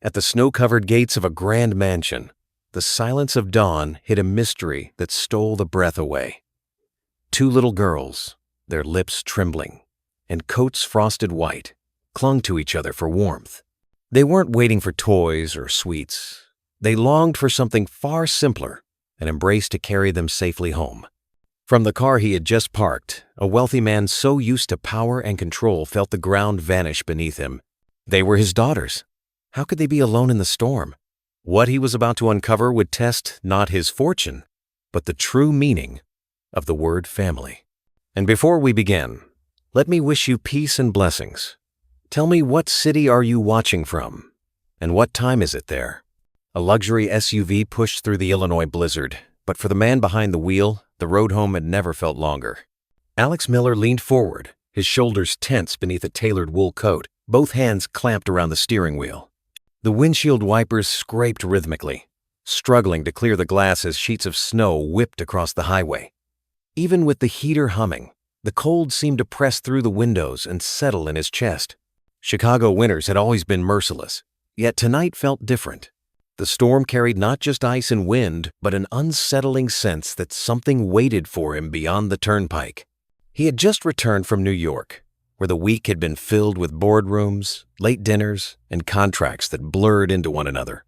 At the snow-covered gates of a grand mansion, the silence of dawn hid a mystery that stole the breath away. Two little girls, their lips trembling, and coats frosted white, clung to each other for warmth. They weren't waiting for toys or sweets. They longed for something far simpler, an embrace to carry them safely home. From the car he had just parked, a wealthy man so used to power and control felt the ground vanish beneath him. They were his daughters. How could they be alone in the storm? What he was about to uncover would test not his fortune, but the true meaning of the word family. And before we begin, let me wish you peace and blessings. Tell me, what city are you watching from? And what time is it there? A luxury SUV pushed through the Illinois blizzard, but for the man behind the wheel, the road home had never felt longer. Alex Miller leaned forward, his shoulders tense beneath a tailored wool coat, both hands clamped around the steering wheel. The windshield wipers scraped rhythmically, struggling to clear the glass as sheets of snow whipped across the highway. Even with the heater humming, the cold seemed to press through the windows and settle in his chest. Chicago winters had always been merciless, yet tonight felt different. The storm carried not just ice and wind, but an unsettling sense that something waited for him beyond the turnpike. He had just returned from New York, where the week had been filled with boardrooms, late dinners, and contracts that blurred into one another.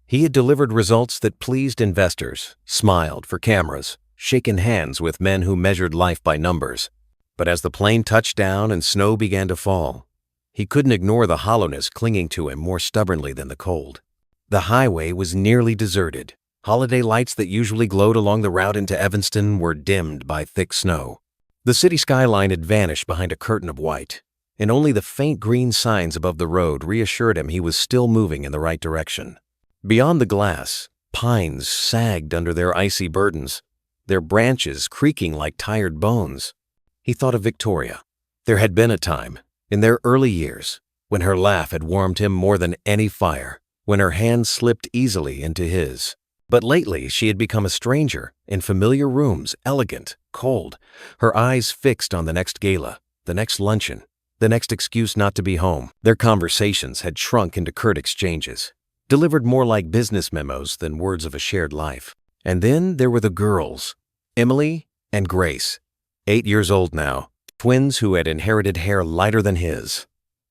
He had delivered results that pleased investors, smiled for cameras, shaken hands with men who measured life by numbers. But as the plane touched down and snow began to fall, he couldn't ignore the hollowness clinging to him more stubbornly than the cold. The highway was nearly deserted. Holiday lights that usually glowed along the route into Evanston were dimmed by thick snow. The city skyline had vanished behind a curtain of white, and only the faint green signs above the road reassured him he was still moving in the right direction. Beyond the glass, pines sagged under their icy burdens, their branches creaking like tired bones. He thought of Victoria. There had been a time, in their early years, when her laugh had warmed him more than any fire, when her hand slipped easily into his. But lately she had become a stranger, in familiar rooms, elegant, cold, her eyes fixed on the next gala, the next luncheon, the next excuse not to be home. Their conversations had shrunk into curt exchanges, delivered more like business memos than words of a shared life. And then there were the girls, Emily and Grace, 8 years old now, twins who had inherited hair lighter than his,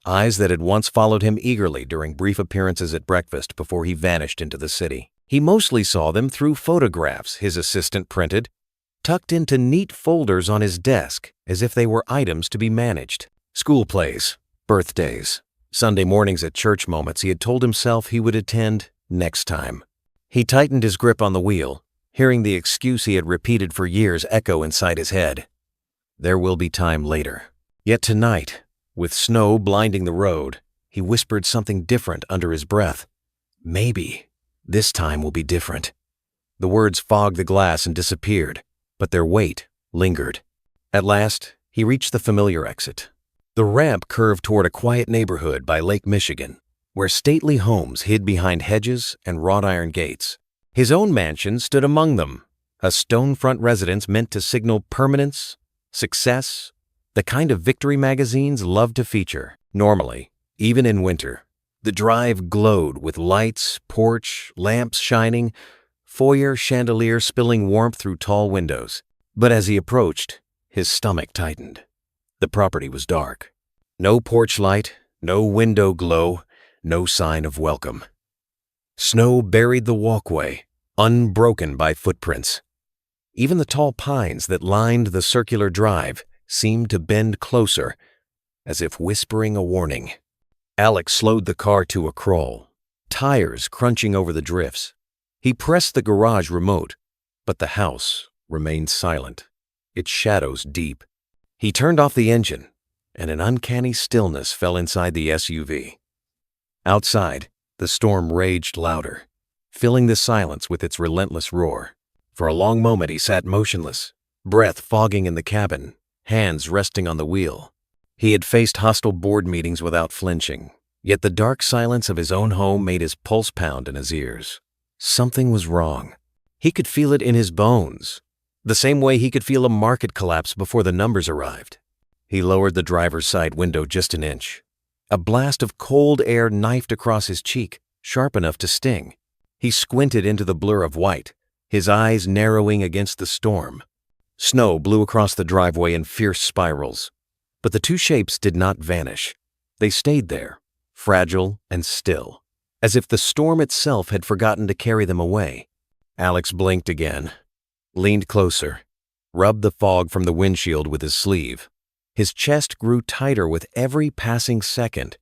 eyes that had once followed him eagerly during brief appearances at breakfast before he vanished into the city. He mostly saw them through photographs his assistant printed, tucked into neat folders on his desk as if they were items to be managed. School plays, birthdays, Sunday mornings at church moments he had told himself he would attend next time. He tightened his grip on the wheel, hearing the excuse he had repeated for years echo inside his head. There will be time later. Yet tonight, with snow blinding the road, he whispered something different under his breath. Maybe this time will be different. The words fogged the glass and disappeared, but their weight lingered. At last, he reached the familiar exit. The ramp curved toward a quiet neighborhood by Lake Michigan, where stately homes hid behind hedges and wrought iron gates. His own mansion stood among them, a stone front residence meant to signal permanence, success, the kind of victory magazines loved to feature. Normally, even in winter, the drive glowed with lights, porch, lamps shining, foyer chandelier spilling warmth through tall windows. But as he approached, his stomach tightened. The property was dark. No porch light, no window glow, no sign of welcome. Snow buried the walkway, unbroken by footprints. Even the tall pines that lined the circular drive seemed to bend closer, as if whispering a warning. Alex slowed the car to a crawl, tires crunching over the drifts. He pressed the garage remote, but the house remained silent, its shadows deep. He turned off the engine, and an uncanny stillness fell inside the SUV. Outside, the storm raged louder, filling the silence with its relentless roar. For a long moment he sat motionless, breath fogging in the cabin, hands resting on the wheel. He had faced hostile board meetings without flinching, yet the dark silence of his own home made his pulse pound in his ears. Something was wrong. He could feel it in his bones, the same way he could feel a market collapse before the numbers arrived. He lowered the driver's side window just an inch. A blast of cold air knifed across his cheek, sharp enough to sting. He squinted into the blur of white, his eyes narrowing against the storm. Snow blew across the driveway in fierce spirals. But the two shapes did not vanish. They stayed there, fragile and still, as if the storm itself had forgotten to carry them away. Alex blinked again, leaned closer, rubbed the fog from the windshield with his sleeve. His chest grew tighter with every passing second.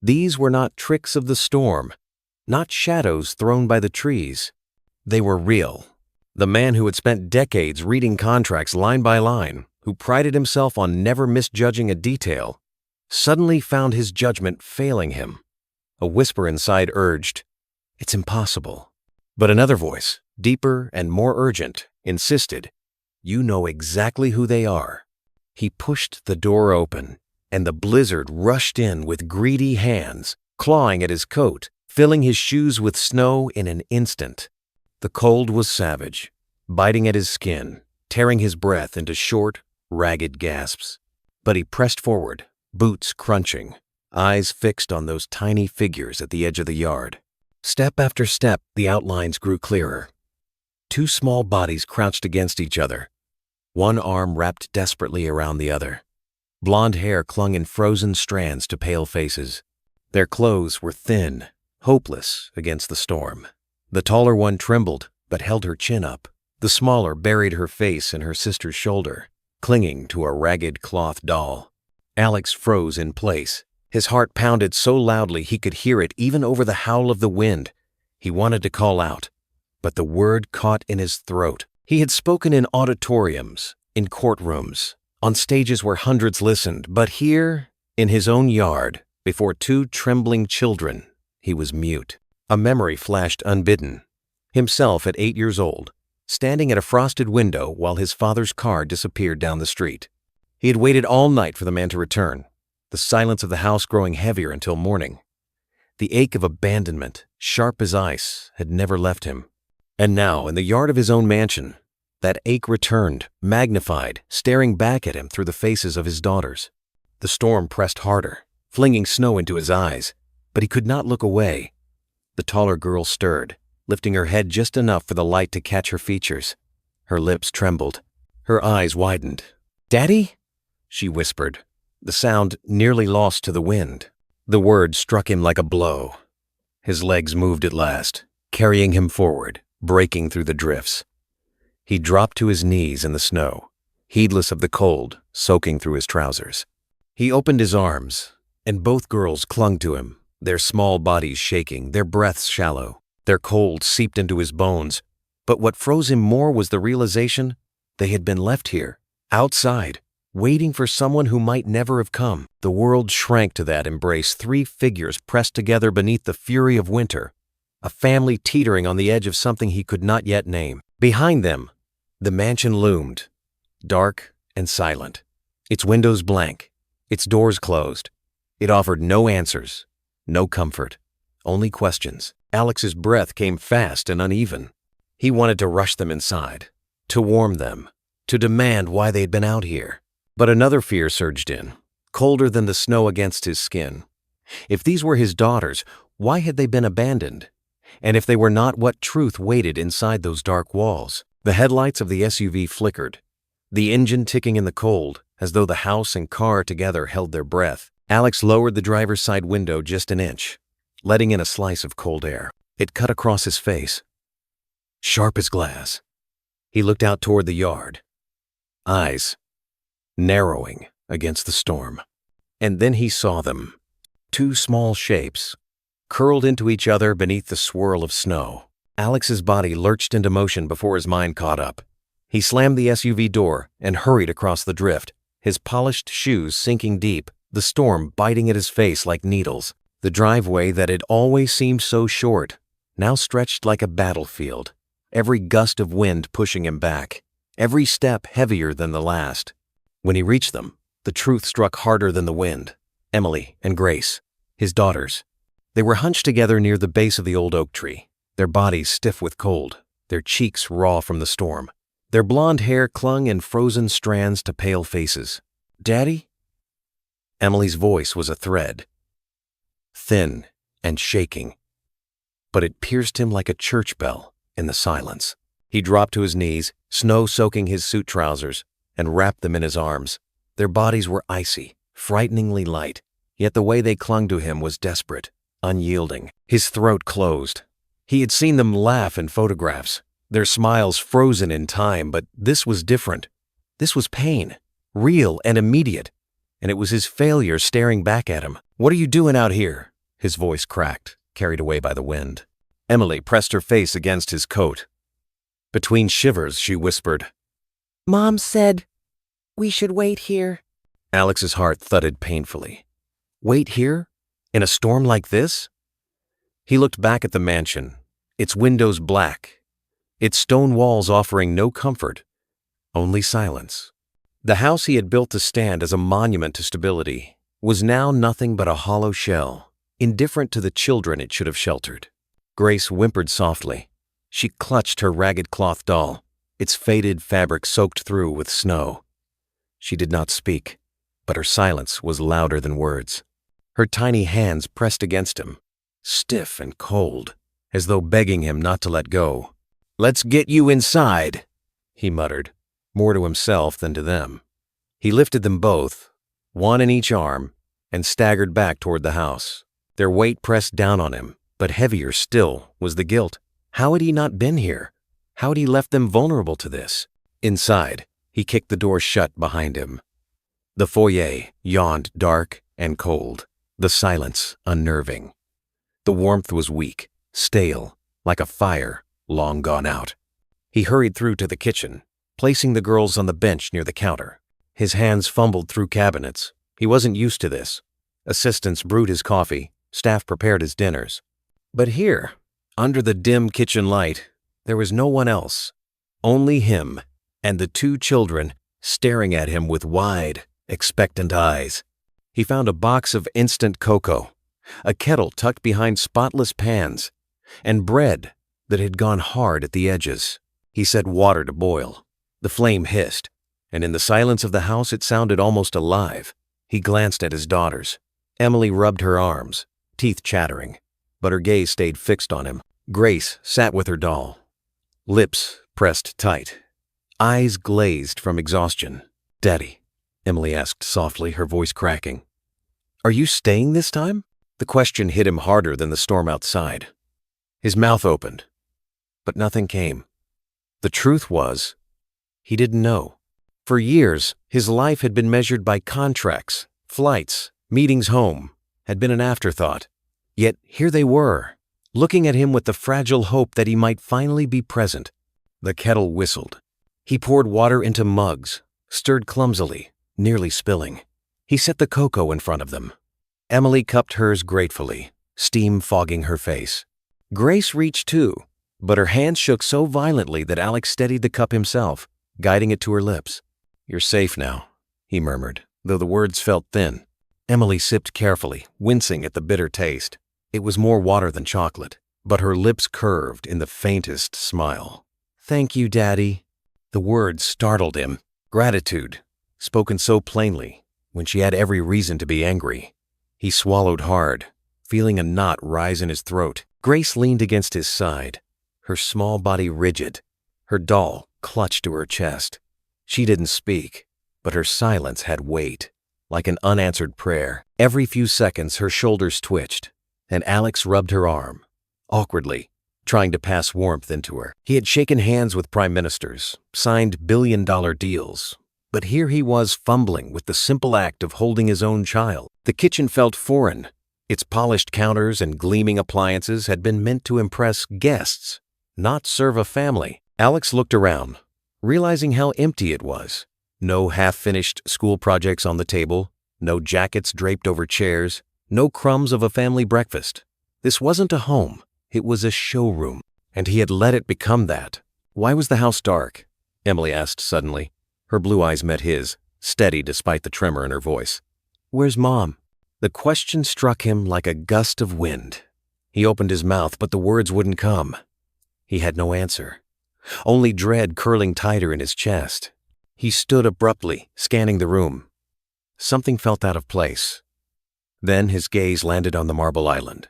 These were not tricks of the storm, not shadows thrown by the trees. They were real. The man who had spent decades reading contracts line by line, who prided himself on never misjudging a detail, suddenly found his judgment failing him. A whisper inside urged, "It's impossible." But another voice, deeper and more urgent, insisted, "You know exactly who they are." He pushed the door open, and the blizzard rushed in with greedy hands, clawing at his coat, filling his shoes with snow in an instant. The cold was savage, biting at his skin, tearing his breath into short, ragged gasps. But he pressed forward, boots crunching, eyes fixed on those tiny figures at the edge of the yard. Step after step, the outlines grew clearer. Two small bodies crouched against each other, one arm wrapped desperately around the other. Blonde hair clung in frozen strands to pale faces. Their clothes were thin, hopeless against the storm. The taller one trembled, but held her chin up. The smaller buried her face in her sister's shoulder, clinging to a ragged cloth doll. Alex froze in place. His heart pounded so loudly he could hear it even over the howl of the wind. He wanted to call out, but the word caught in his throat. He had spoken in auditoriums, in courtrooms, on stages where hundreds listened, but here, in his own yard, before two trembling children, he was mute. A memory flashed unbidden. Himself at 8 years old, standing at a frosted window while his father's car disappeared down the street. He had waited all night for the man to return, the silence of the house growing heavier until morning. The ache of abandonment, sharp as ice, had never left him. And now, in the yard of his own mansion, that ache returned, magnified, staring back at him through the faces of his daughters. The storm pressed harder, flinging snow into his eyes, but he could not look away. The taller girl stirred, lifting her head just enough for the light to catch her features. Her lips trembled. Her eyes widened. "Daddy?" she whispered, the sound nearly lost to the wind. The word struck him like a blow. His legs moved at last, carrying him forward, breaking through the drifts. He dropped to his knees in the snow, heedless of the cold soaking through his trousers. He opened his arms, and both girls clung to him, their small bodies shaking, their breaths shallow. Their cold seeped into his bones. But what froze him more was the realization they had been left here, outside, waiting for someone who might never have come. The world shrank to that embrace, three figures pressed together beneath the fury of winter, a family teetering on the edge of something he could not yet name. Behind them, the mansion loomed, dark and silent, its windows blank, its doors closed. It offered no answers, no comfort, only questions. Alex's breath came fast and uneven. He wanted to rush them inside, to warm them, to demand why they'd been out here. But another fear surged in, colder than the snow against his skin. If these were his daughters, why had they been abandoned? And if they were not, what truth waited inside those dark walls? The headlights of the SUV flickered, the engine ticking in the cold, as though the house and car together held their breath. Alex lowered the driver's side window just an inch, letting in a slice of cold air. It cut across his face, sharp as glass. He looked out toward the yard, eyes narrowing against the storm. And then he saw them, two small shapes, curled into each other beneath the swirl of snow. Alex's body lurched into motion before his mind caught up. He slammed the SUV door and hurried across the drift, his polished shoes sinking deep, the storm biting at his face like needles. The driveway that had always seemed so short now stretched like a battlefield, every gust of wind pushing him back, every step heavier than the last. When he reached them, the truth struck harder than the wind. Emily and Grace, his daughters. They were hunched together near the base of the old oak tree, their bodies stiff with cold, their cheeks raw from the storm. Their blonde hair clung in frozen strands to pale faces. "Daddy?" Emily's voice was a thread, thin and shaking. but it pierced him like a church bell in the silence. He dropped to his knees, snow soaking his suit trousers, and wrapped them in his arms. Their bodies were icy, frighteningly light, yet the way they clung to him was desperate, unyielding. His throat closed. He had seen them laugh in photographs, their smiles frozen in time, but this was different. This was pain, real and immediate, and it was his failure staring back at him. "What are you doing out here?" His voice cracked, carried away by the wind. Emily pressed her face against his coat. Between shivers, she whispered, "Mom said we should wait here." Alex's heart thudded painfully. Wait here? In a storm like this? He looked back at the mansion, its windows black, its stone walls offering no comfort, only silence. The house he had built to stand as a monument to stability was now nothing but a hollow shell, indifferent to the children it should have sheltered. Grace whimpered softly. She clutched her ragged cloth doll, its faded fabric soaked through with snow. She did not speak, but her silence was louder than words. Her tiny hands pressed against him, stiff and cold, as though begging him not to let go. "Let's get you inside," he muttered, more to himself than to them. He lifted them both, one in each arm, and staggered back toward the house. Their weight pressed down on him, but heavier still was the guilt. How had he not been here? How had he left them vulnerable to this? Inside, he kicked the door shut behind him. The foyer yawned dark and cold, the silence unnerving. The warmth was weak, stale, like a fire long gone out. He hurried through to the kitchen, placing the girls on the bench near the counter. His hands fumbled through cabinets. He wasn't used to this. Assistants brewed his coffee, staff prepared his dinners. But here, under the dim kitchen light, there was no one else. Only him and the two children staring at him with wide, expectant eyes. He found a box of instant cocoa, a kettle tucked behind spotless pans, and bread that had gone hard at the edges. He set water to boil. The flame hissed, and in the silence of the house it sounded almost alive. He glanced at his daughters. Emily rubbed her arms, teeth chattering, but her gaze stayed fixed on him. Grace sat with her doll, lips pressed tight, eyes glazed from exhaustion. "Daddy," Emily asked softly, her voice cracking, "are you staying this time?" The question hit him harder than the storm outside. His mouth opened, but nothing came. The truth was, he didn't know. For years, his life had been measured by contracts, flights, meetings home, had been an afterthought. Yet here they were, looking at him with the fragile hope that he might finally be present. The kettle whistled. He poured water into mugs, stirred clumsily, nearly spilling. He set the cocoa in front of them. Emily cupped hers gratefully, steam fogging her face. Grace reached too, but her hands shook so violently that Alex steadied the cup himself, guiding it to her lips. "You're safe now," he murmured, though the words felt thin. Emily sipped carefully, wincing at the bitter taste. It was more water than chocolate, but her lips curved in the faintest smile. "Thank you, Daddy." The words startled him. Gratitude, spoken so plainly, when she had every reason to be angry. He swallowed hard, feeling a knot rise in his throat. Grace leaned against his side, her small body rigid, her doll clutched to her chest. She didn't speak, but her silence had weight, like an unanswered prayer. Every few seconds her shoulders twitched, and Alex rubbed her arm, awkwardly, trying to pass warmth into her. He had shaken hands with prime ministers, signed billion-dollar deals, but here he was fumbling with the simple act of holding his own child. The kitchen felt foreign. Its polished counters and gleaming appliances had been meant to impress guests, not serve a family. Alex looked around, realizing how empty it was. No half-finished school projects on the table, no jackets draped over chairs, no crumbs of a family breakfast. This wasn't a home, it was a showroom, and he had let it become that. "Why was the house dark?" Emily asked suddenly. Her blue eyes met his, steady despite the tremor in her voice. "Where's Mom?" The question struck him like a gust of wind. He opened his mouth, but the words wouldn't come. He had no answer, only dread curling tighter in his chest. He stood abruptly, scanning the room. Something felt out of place. Then his gaze landed on the marble island.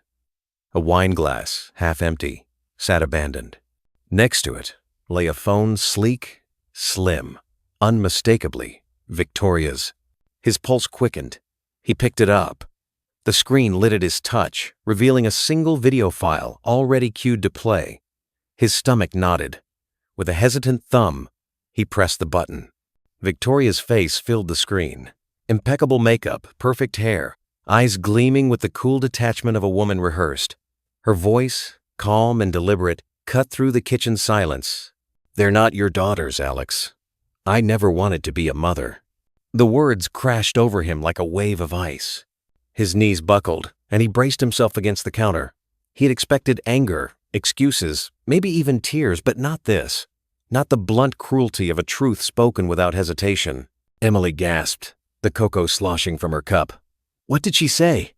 A wine glass, half empty, sat abandoned. Next to it lay a phone, sleek, slim, unmistakably Victoria's. His pulse quickened. He picked it up. The screen lit at his touch, revealing a single video file already cued to play. His stomach knotted. With a hesitant thumb, he pressed the button. Victoria's face filled the screen. Impeccable makeup, perfect hair, eyes gleaming with the cool detachment of a woman rehearsed. Her voice, calm and deliberate, cut through the kitchen silence. "They're not your daughters, Alex. I never wanted to be a mother." The words crashed over him like a wave of ice. His knees buckled, and he braced himself against the counter. He had expected anger, excuses, maybe even tears, but not this. Not the blunt cruelty of a truth spoken without hesitation. Emily gasped, the cocoa sloshing from her cup. "What did she say?"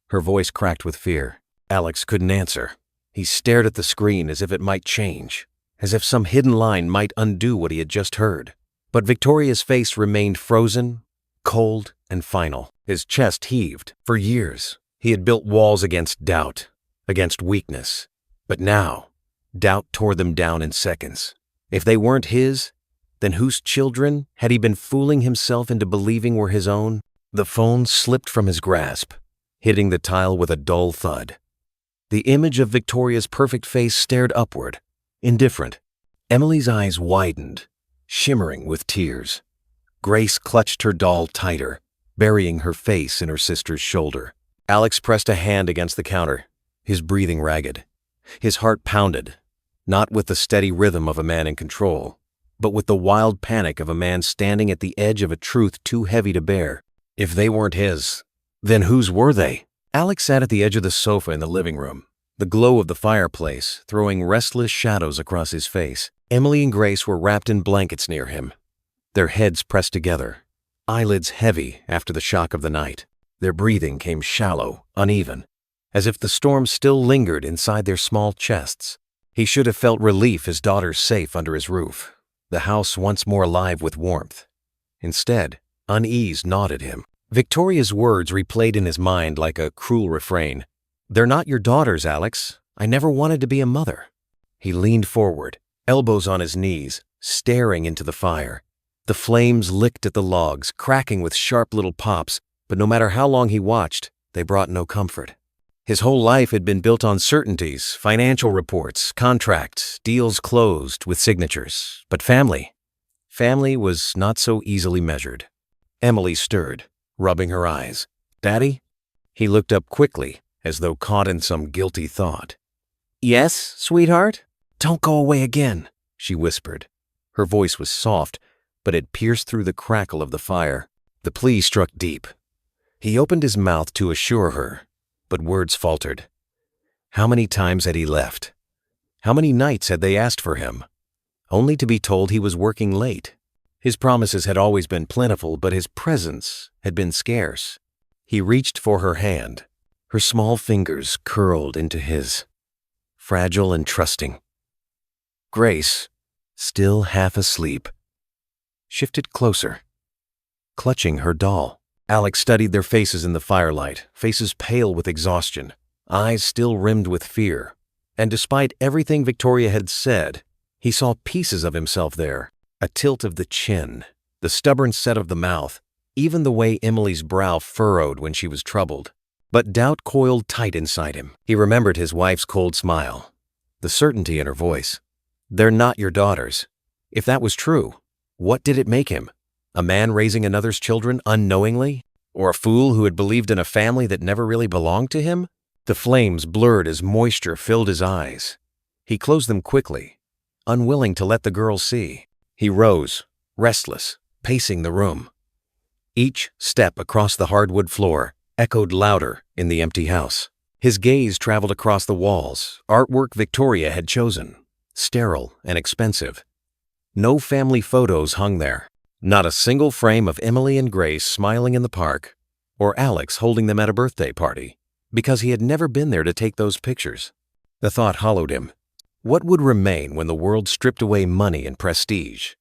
Her voice cracked with fear. Alex couldn't answer. He stared at the screen as if it might change, as if some hidden line might undo what he had just heard. But Victoria's face remained frozen, cold, and final. His chest heaved. For years, he had built walls against doubt, against weakness. But now, doubt tore them down in seconds. If they weren't his, then whose children had he been fooling himself into believing were his own? The phone slipped from his grasp, hitting the tile with a dull thud. The image of Victoria's perfect face stared upward, indifferent. Emily's eyes widened, shimmering with tears. Grace clutched her doll tighter, burying her face in her sister's shoulder. Alex pressed a hand against the counter, his breathing ragged. His heart pounded, not with the steady rhythm of a man in control, but with the wild panic of a man standing at the edge of a truth too heavy to bear. If they weren't his, then whose were they? Alex sat at the edge of the sofa in the living room, the glow of the fireplace throwing restless shadows across his face. Emily and Grace were wrapped in blankets near him, their heads pressed together, eyelids heavy after the shock of the night. Their breathing came shallow, uneven, as if the storm still lingered inside their small chests. He should have felt relief his daughter's safe under his roof, the house once more alive with warmth. Instead, unease gnawed at him. Victoria's words replayed in his mind like a cruel refrain. "They're not your daughters, Alex. I never wanted to be a mother." He leaned forward, elbows on his knees, staring into the fire. The flames licked at the logs, cracking with sharp little pops, but no matter how long he watched, they brought no comfort. His whole life had been built on certainties, financial reports, contracts, deals closed with signatures. But family was not so easily measured. Emily stirred, rubbing her eyes. "Daddy?" He looked up quickly, as though caught in some guilty thought. "Yes, sweetheart?" "Don't go away again," she whispered. Her voice was soft, but it pierced through the crackle of the fire. The plea struck deep. He opened his mouth to assure her, but words faltered. How many times had he left? How many nights had they asked for him, only to be told he was working late? His promises had always been plentiful, but his presence had been scarce. He reached for her hand. Her small fingers curled into his, fragile and trusting. Grace, still half asleep, shifted closer, clutching her doll. Alex studied their faces in the firelight, faces pale with exhaustion, eyes still rimmed with fear. And despite everything Victoria had said, he saw pieces of himself there. A tilt of the chin, the stubborn set of the mouth, even the way Emily's brow furrowed when she was troubled. But doubt coiled tight inside him. He remembered his wife's cold smile, the certainty in her voice. "They're not your daughters." If that was true, what did it make him? A man raising another's children unknowingly? Or a fool who had believed in a family that never really belonged to him? The flames blurred as moisture filled his eyes. He closed them quickly, unwilling to let the girl see. He rose, restless, pacing the room. Each step across the hardwood floor echoed louder in the empty house. His gaze traveled across the walls, artwork Victoria had chosen, sterile and expensive. No family photos hung there. Not a single frame of Emily and Grace smiling in the park, or Alex holding them at a birthday party, because he had never been there to take those pictures. The thought hollowed him. What would remain when the world stripped away money and prestige?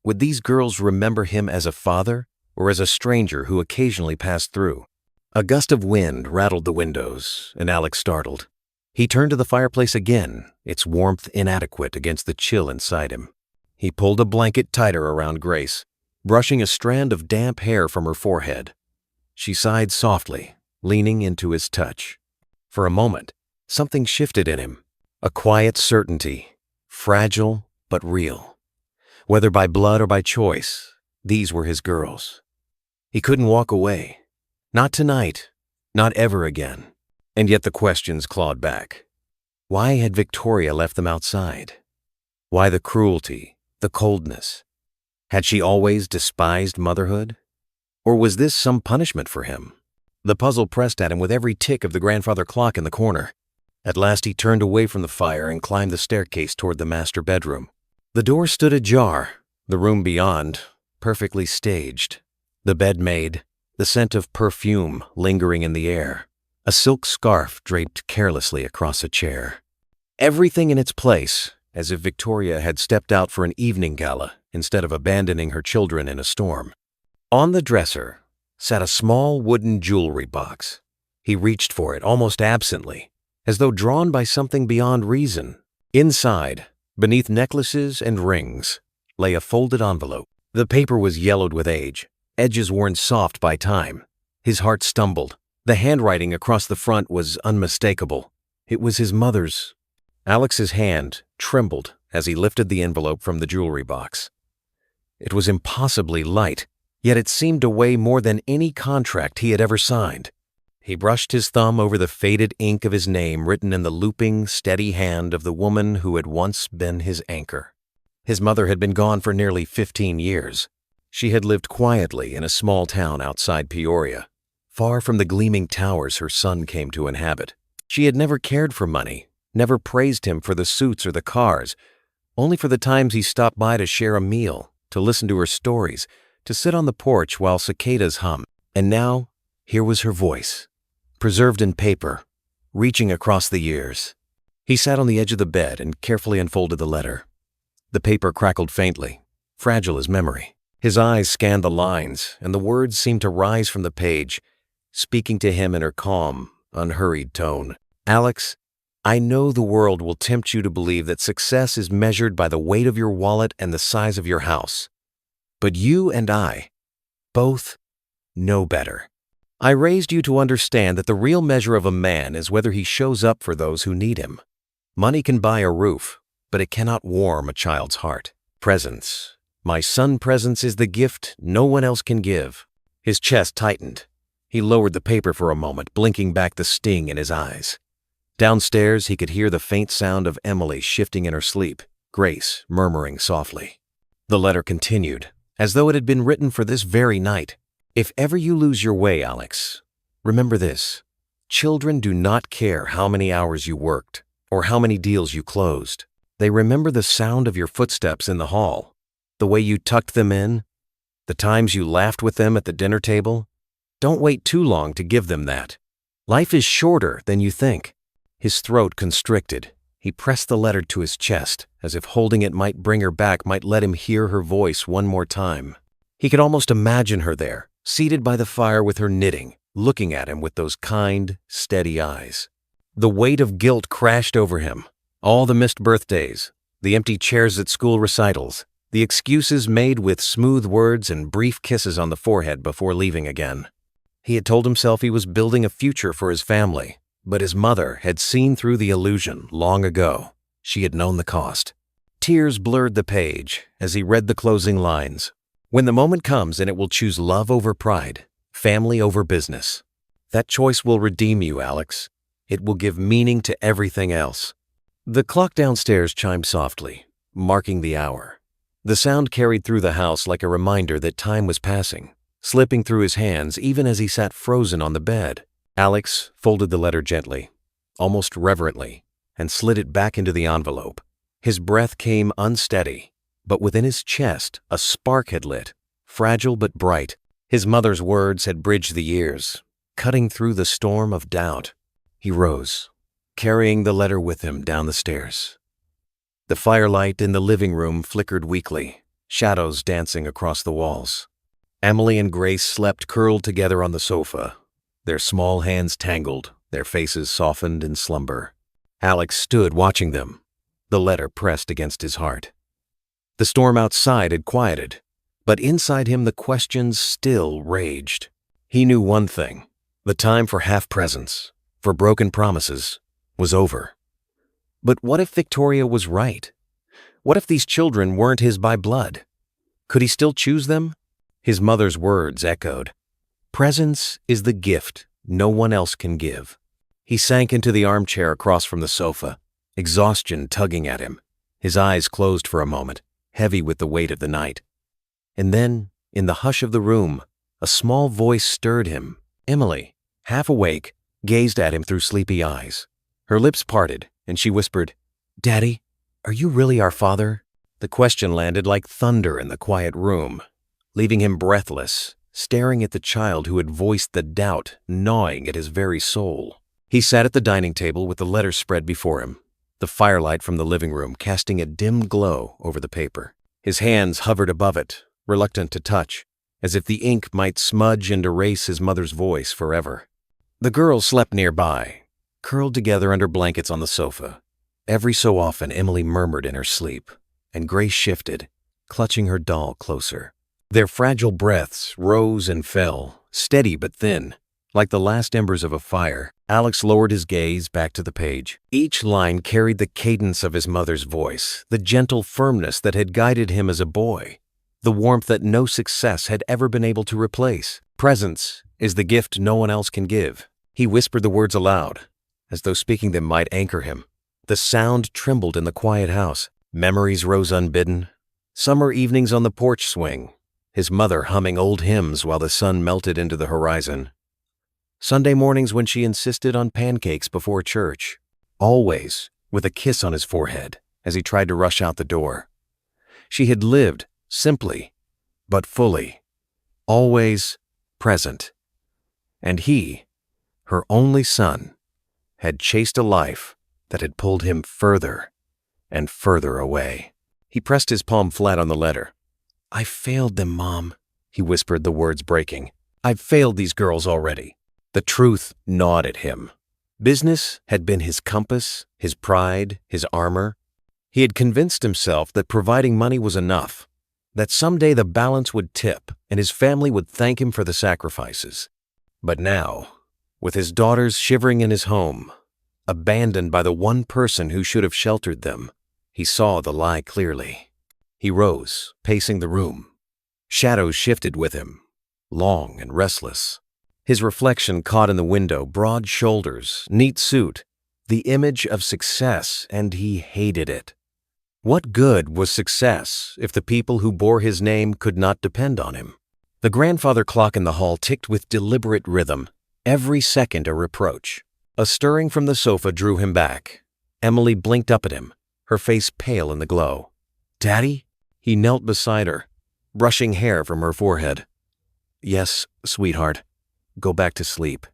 Would these girls remember him as a father or as a stranger who occasionally passed through? A gust of wind rattled the windows, and Alex startled. He turned to the fireplace again, its warmth inadequate against the chill inside him. He pulled a blanket tighter around Grace, brushing a strand of damp hair from her forehead. She sighed softly, leaning into his touch. For a moment, something shifted in him, a quiet certainty, fragile but real. Whether by blood or by choice, these were his girls. He couldn't walk away. Not tonight, not ever again. And yet the questions clawed back. Why had Victoria left them outside? Why the cruelty, the coldness? Had she always despised motherhood? Or was this some punishment for him? The puzzle pressed at him with every tick of the grandfather clock in the corner. At last he turned away from the fire and climbed the staircase toward the master bedroom. The door stood ajar, the room beyond, perfectly staged. The bed made, the scent of perfume lingering in the air, a silk scarf draped carelessly across a chair. Everything in its place, as if Victoria had stepped out for an evening gala instead of abandoning her children in a storm. On the dresser sat a small wooden jewelry box. He reached for it almost absently, as though drawn by something beyond reason. Inside, beneath necklaces and rings, lay a folded envelope. The paper was yellowed with age, edges worn soft by time. His heart stumbled. The handwriting across the front was unmistakable. It was his mother's. Alex's hand trembled as he lifted the envelope from the jewelry box. It was impossibly light, yet it seemed to weigh more than any contract he had ever signed. He brushed his thumb over the faded ink of his name written in the looping, steady hand of the woman who had once been his anchor. His mother had been gone for nearly 15 years. She had lived quietly in a small town outside Peoria, far from the gleaming towers her son came to inhabit. She had never cared for money, never praised him for the suits or the cars, only for the times he stopped by to share a meal, to listen to her stories, to sit on the porch while cicadas hum. And now, here was her voice, preserved in paper, reaching across the years. He sat on the edge of the bed and carefully unfolded the letter. The paper crackled faintly, fragile as memory. His eyes scanned the lines, and the words seemed to rise from the page, speaking to him in her calm, unhurried tone. Alex, I know the world will tempt you to believe that success is measured by the weight of your wallet and the size of your house. But you and I, both, know better. I raised you to understand that the real measure of a man is whether he shows up for those who need him. Money can buy a roof, but it cannot warm a child's heart. Presence. My son presence is the gift no one else can give. His chest tightened. He lowered the paper for a moment, blinking back the sting in his eyes. Downstairs, he could hear the faint sound of Emily shifting in her sleep, Grace murmuring softly. The letter continued, as though it had been written for this very night. If ever you lose your way, Alex, remember this. Children do not care how many hours you worked or how many deals you closed. They remember the sound of your footsteps in the hall, the way you tucked them in, the times you laughed with them at the dinner table. Don't wait too long to give them that. Life is shorter than you think. His throat constricted. He pressed the letter to his chest, as if holding it might bring her back, might let him hear her voice one more time. He could almost imagine her there, seated by the fire with her knitting, looking at him with those kind, steady eyes. The weight of guilt crashed over him. All the missed birthdays, the empty chairs at school recitals, the excuses made with smooth words and brief kisses on the forehead before leaving again. He had told himself he was building a future for his family, but his mother had seen through the illusion long ago. She had known the cost. Tears blurred the page as he read the closing lines. When the moment comes and it will choose love over pride, family over business, that choice will redeem you, Alex. It will give meaning to everything else. The clock downstairs chimed softly, marking the hour. The sound carried through the house like a reminder that time was passing, slipping through his hands even as he sat frozen on the bed. Alex folded the letter gently, almost reverently, and slid it back into the envelope. His breath came unsteady, but within his chest a spark had lit, fragile but bright. His mother's words had bridged the years, cutting through the storm of doubt. He rose, carrying the letter with him down the stairs. The firelight in the living room flickered weakly, shadows dancing across the walls. Emily and Grace slept curled together on the sofa, their small hands tangled, their faces softened in slumber. Alex stood watching them, the letter pressed against his heart. The storm outside had quieted, but inside him the questions still raged. He knew one thing: the time for half-presents, for broken promises, was over. But what if Victoria was right? What if these children weren't his by blood? Could he still choose them? His mother's words echoed. Presence is the gift no one else can give. He sank into the armchair across from the sofa, exhaustion tugging at him. His eyes closed for a moment, heavy with the weight of the night. And then, in the hush of the room, a small voice stirred him. Emily, half awake, gazed at him through sleepy eyes. Her lips parted, and she whispered, "Daddy, are you really our father?" The question landed like thunder in the quiet room, leaving him breathless, staring at the child who had voiced the doubt gnawing at his very soul. He sat at the dining table with the letter spread before him, the firelight from the living room casting a dim glow over the paper. His hands hovered above it, reluctant to touch, as if the ink might smudge and erase his mother's voice forever. The girls slept nearby, curled together under blankets on the sofa. Every so often Emily murmured in her sleep, and Grace shifted, clutching her doll closer. Their fragile breaths rose and fell, steady but thin, like the last embers of a fire. Alex lowered his gaze back to the page. Each line carried the cadence of his mother's voice, the gentle firmness that had guided him as a boy, the warmth that no success had ever been able to replace. Presence is the gift no one else can give. He whispered the words aloud, as though speaking them might anchor him. The sound trembled in the quiet house. Memories rose unbidden. Summer evenings on the porch swing, his mother humming old hymns while the sun melted into the horizon. Sunday mornings when she insisted on pancakes before church, always with a kiss on his forehead as he tried to rush out the door. She had lived simply, but fully, always present. And he, her only son, had chased a life that had pulled him further and further away. He pressed his palm flat on the letter. "I failed them, Mom," he whispered, the words breaking. "I've failed these girls already." The truth gnawed at him. Business had been his compass, his pride, his armor. He had convinced himself that providing money was enough, that someday the balance would tip and his family would thank him for the sacrifices. But now, with his daughters shivering in his home, abandoned by the one person who should have sheltered them, he saw the lie clearly. He rose, pacing the room. Shadows shifted with him, long and restless. His reflection caught in the window, broad shoulders, neat suit, the image of success, and he hated it. What good was success if the people who bore his name could not depend on him? The grandfather clock in the hall ticked with deliberate rhythm, every second a reproach. A stirring from the sofa drew him back. Emily blinked up at him, her face pale in the glow. "Daddy?" He knelt beside her, brushing hair from her forehead. "Yes, sweetheart. Go back to sleep."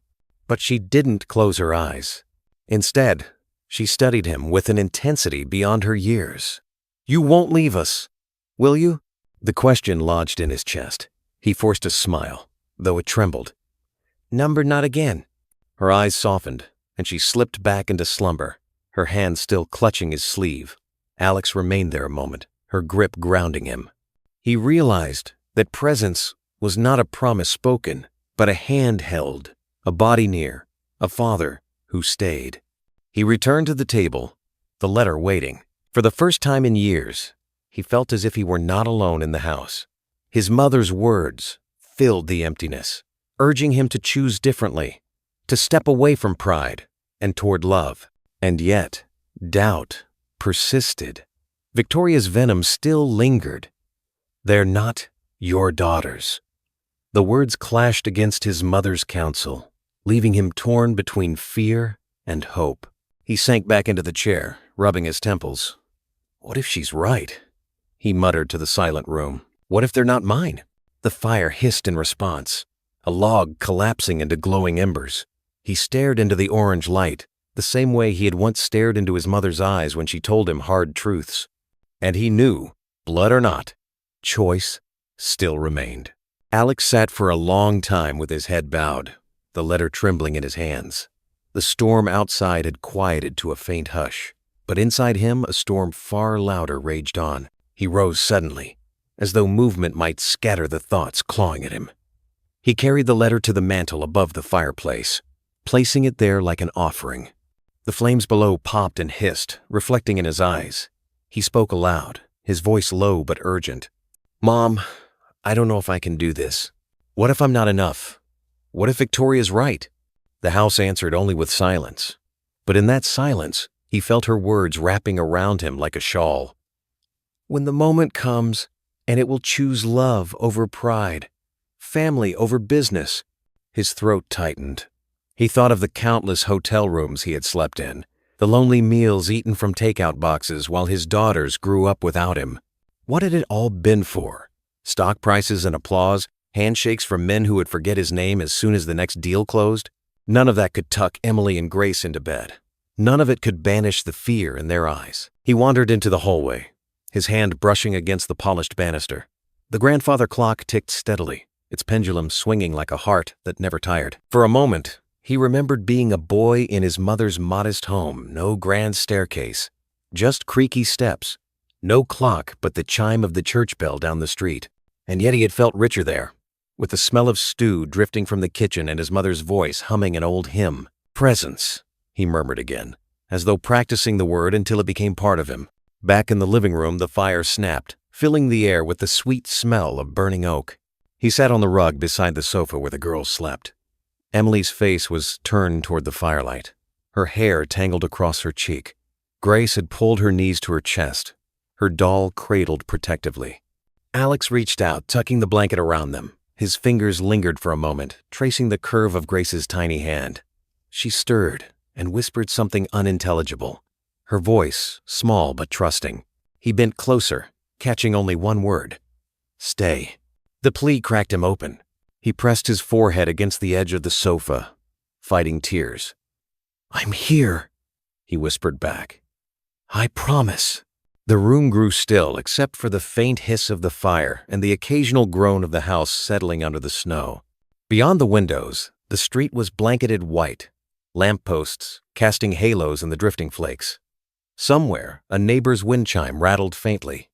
But she didn't close her eyes. Instead, she studied him with an intensity beyond her years. "You won't leave us, will you?" The question lodged in his chest. He forced a smile, though it trembled. "Number not again." Her eyes softened, and she slipped back into slumber, her hand still clutching his sleeve. Alex remained there a moment, her grip grounding him. He realized that presence was not a promise spoken, but a hand held, a body near, a father who stayed. He returned to the table, the letter waiting. For the first time in years, he felt as if he were not alone in the house. His mother's words filled the emptiness, urging him to choose differently, to step away from pride and toward love. And yet, doubt persisted. Victoria's venom still lingered. "They're not your daughters." The words clashed against his mother's counsel, leaving him torn between fear and hope. He sank back into the chair, rubbing his temples. "What if she's right?" he muttered to the silent room. "What if they're not mine?" The fire hissed in response, a log collapsing into glowing embers. He stared into the orange light, the same way he had once stared into his mother's eyes when she told him hard truths. And he knew, blood or not, choice still remained. Alex sat for a long time with his head bowed, the letter trembling in his hands. The storm outside had quieted to a faint hush, but inside him a storm far louder raged on. He rose suddenly, as though movement might scatter the thoughts clawing at him. He carried the letter to the mantel above the fireplace, placing it there like an offering. The flames below popped and hissed, reflecting in his eyes. He spoke aloud, his voice low but urgent. "Mom, I don't know if I can do this. What if I'm not enough? What if Victoria's right?" The house answered only with silence. But in that silence, he felt her words wrapping around him like a shawl. "When the moment comes, and it will choose love over pride, family over business." His throat tightened. He thought of the countless hotel rooms he had slept in, the lonely meals eaten from takeout boxes while his daughters grew up without him. What had it all been for? Stock prices and applause, handshakes from men who would forget his name as soon as the next deal closed? None of that could tuck Emily and Grace into bed. None of it could banish the fear in their eyes. He wandered into the hallway, his hand brushing against the polished banister. The grandfather clock ticked steadily, its pendulum swinging like a heart that never tired. For a moment, he remembered being a boy in his mother's modest home, no grand staircase, just creaky steps, no clock but the chime of the church bell down the street. And yet he had felt richer there, with the smell of stew drifting from the kitchen and his mother's voice humming an old hymn. "Presence," he murmured again, as though practicing the word until it became part of him. Back in the living room, the fire snapped, filling the air with the sweet smell of burning oak. He sat on the rug beside the sofa where the girls slept. Emily's face was turned toward the firelight, her hair tangled across her cheek. Grace had pulled her knees to her chest, her doll cradled protectively. Alex reached out, tucking the blanket around them. His fingers lingered for a moment, tracing the curve of Grace's tiny hand. She stirred and whispered something unintelligible, her voice small but trusting. He bent closer, catching only one word: "Stay." The plea cracked him open. He pressed his forehead against the edge of the sofa, fighting tears. "I'm here," he whispered back. "I promise." The room grew still except for the faint hiss of the fire and the occasional groan of the house settling under the snow. Beyond the windows, the street was blanketed white, lampposts casting halos in the drifting flakes. Somewhere, a neighbor's wind chime rattled faintly,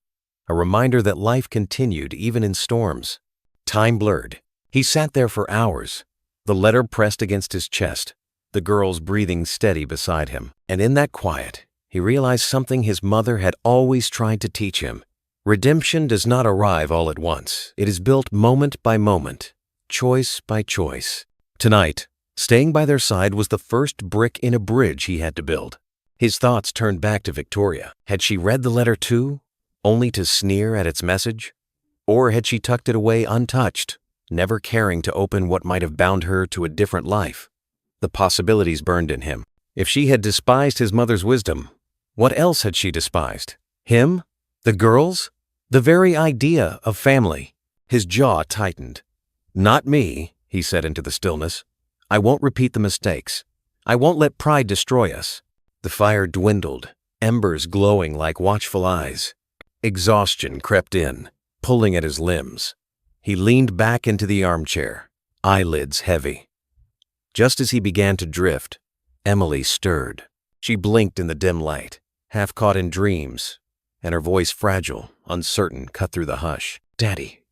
a reminder that life continued even in storms. Time blurred. He sat there for hours, the letter pressed against his chest, the girls breathing steady beside him. And in that quiet, he realized something his mother had always tried to teach him. Redemption does not arrive all at once. It is built moment by moment, choice by choice. Tonight, staying by their side was the first brick in a bridge he had to build. His thoughts turned back to Victoria. Had she read the letter too, only to sneer at its message? Or had she tucked it away untouched, never caring to open what might have bound her to a different life? The possibilities burned in him. If she had despised his mother's wisdom, what else had she despised? Him? The girls? The very idea of family? His jaw tightened. "Not me," he said into the stillness. "I won't repeat the mistakes. I won't let pride destroy us." The fire dwindled, embers glowing like watchful eyes. Exhaustion crept in, pulling at his limbs. He leaned back into the armchair, eyelids heavy. Just as he began to drift, Emily stirred. She blinked in the dim light, half caught in dreams, and her voice fragile, uncertain, cut through the hush. "Daddy,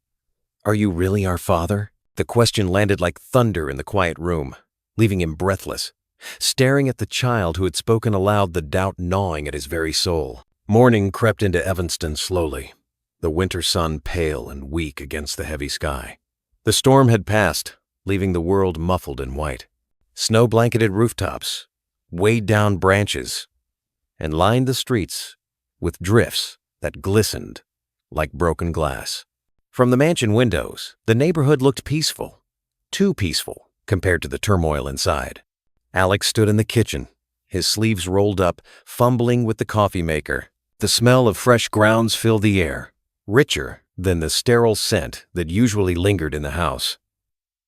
are you really our father?" The question landed like thunder in the quiet room, leaving him breathless, staring at the child who had spoken aloud, the doubt gnawing at his very soul. Morning crept into Evanston slowly, the winter sun pale and weak against the heavy sky. The storm had passed, leaving the world muffled in white. Snow-blanketed rooftops, weighed down branches, and lined the streets with drifts that glistened like broken glass. From the mansion windows, the neighborhood looked peaceful, too peaceful compared to the turmoil inside. Alex stood in the kitchen, his sleeves rolled up, fumbling with the coffee maker. The smell of fresh grounds filled the air, richer than the sterile scent that usually lingered in the house.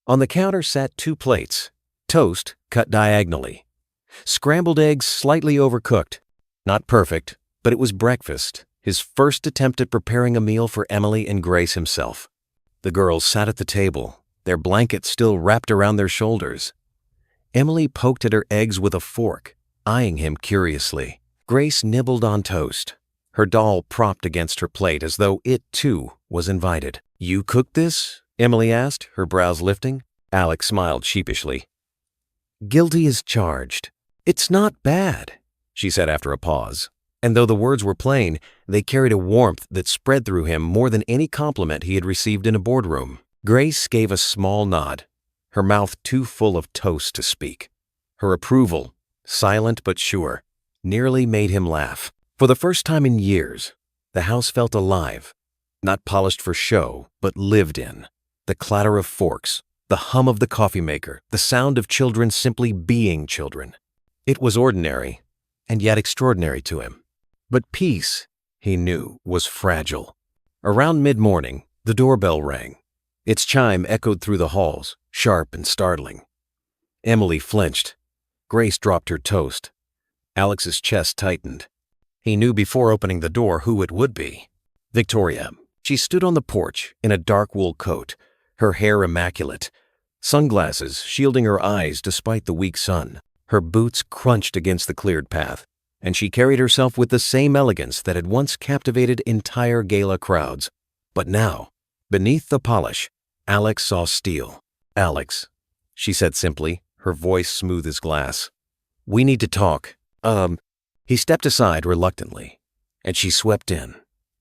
On the counter sat 2 plates, toast cut diagonally, scrambled eggs slightly overcooked. Not perfect, but it was breakfast, his first attempt at preparing a meal for Emily and Grace himself. The girls sat at the table, their blankets still wrapped around their shoulders. Emily poked at her eggs with a fork, eyeing him curiously. Grace nibbled on toast, her doll propped against her plate as though it, too, was invited. "You cooked this?" Emily asked, her brows lifting. Alex smiled sheepishly. "Guilty as charged." "It's not bad," she said after a pause. And though the words were plain, they carried a warmth that spread through him more than any compliment he had received in a boardroom. Grace gave a small nod, her mouth too full of toast to speak. Her approval, silent but sure, nearly made him laugh. For the first time in years, the house felt alive, not polished for show, but lived in. The clatter of forks, the hum of the coffee maker, the sound of children simply being children. It was ordinary, and yet extraordinary to him. But peace, he knew, was fragile. Around mid-morning, the doorbell rang. Its chime echoed through the halls, sharp and startling. Emily flinched. Grace dropped her toast. Alex's chest tightened. He knew before opening the door who it would be. Victoria. She stood on the porch in a dark wool coat, her hair immaculate, sunglasses shielding her eyes despite the weak sun. Her boots crunched against the cleared path, and she carried herself with the same elegance that had once captivated entire gala crowds. But now, beneath the polish, Alex saw steel. "Alex," she said simply, her voice smooth as glass. "We need to talk." He stepped aside reluctantly, and she swept in,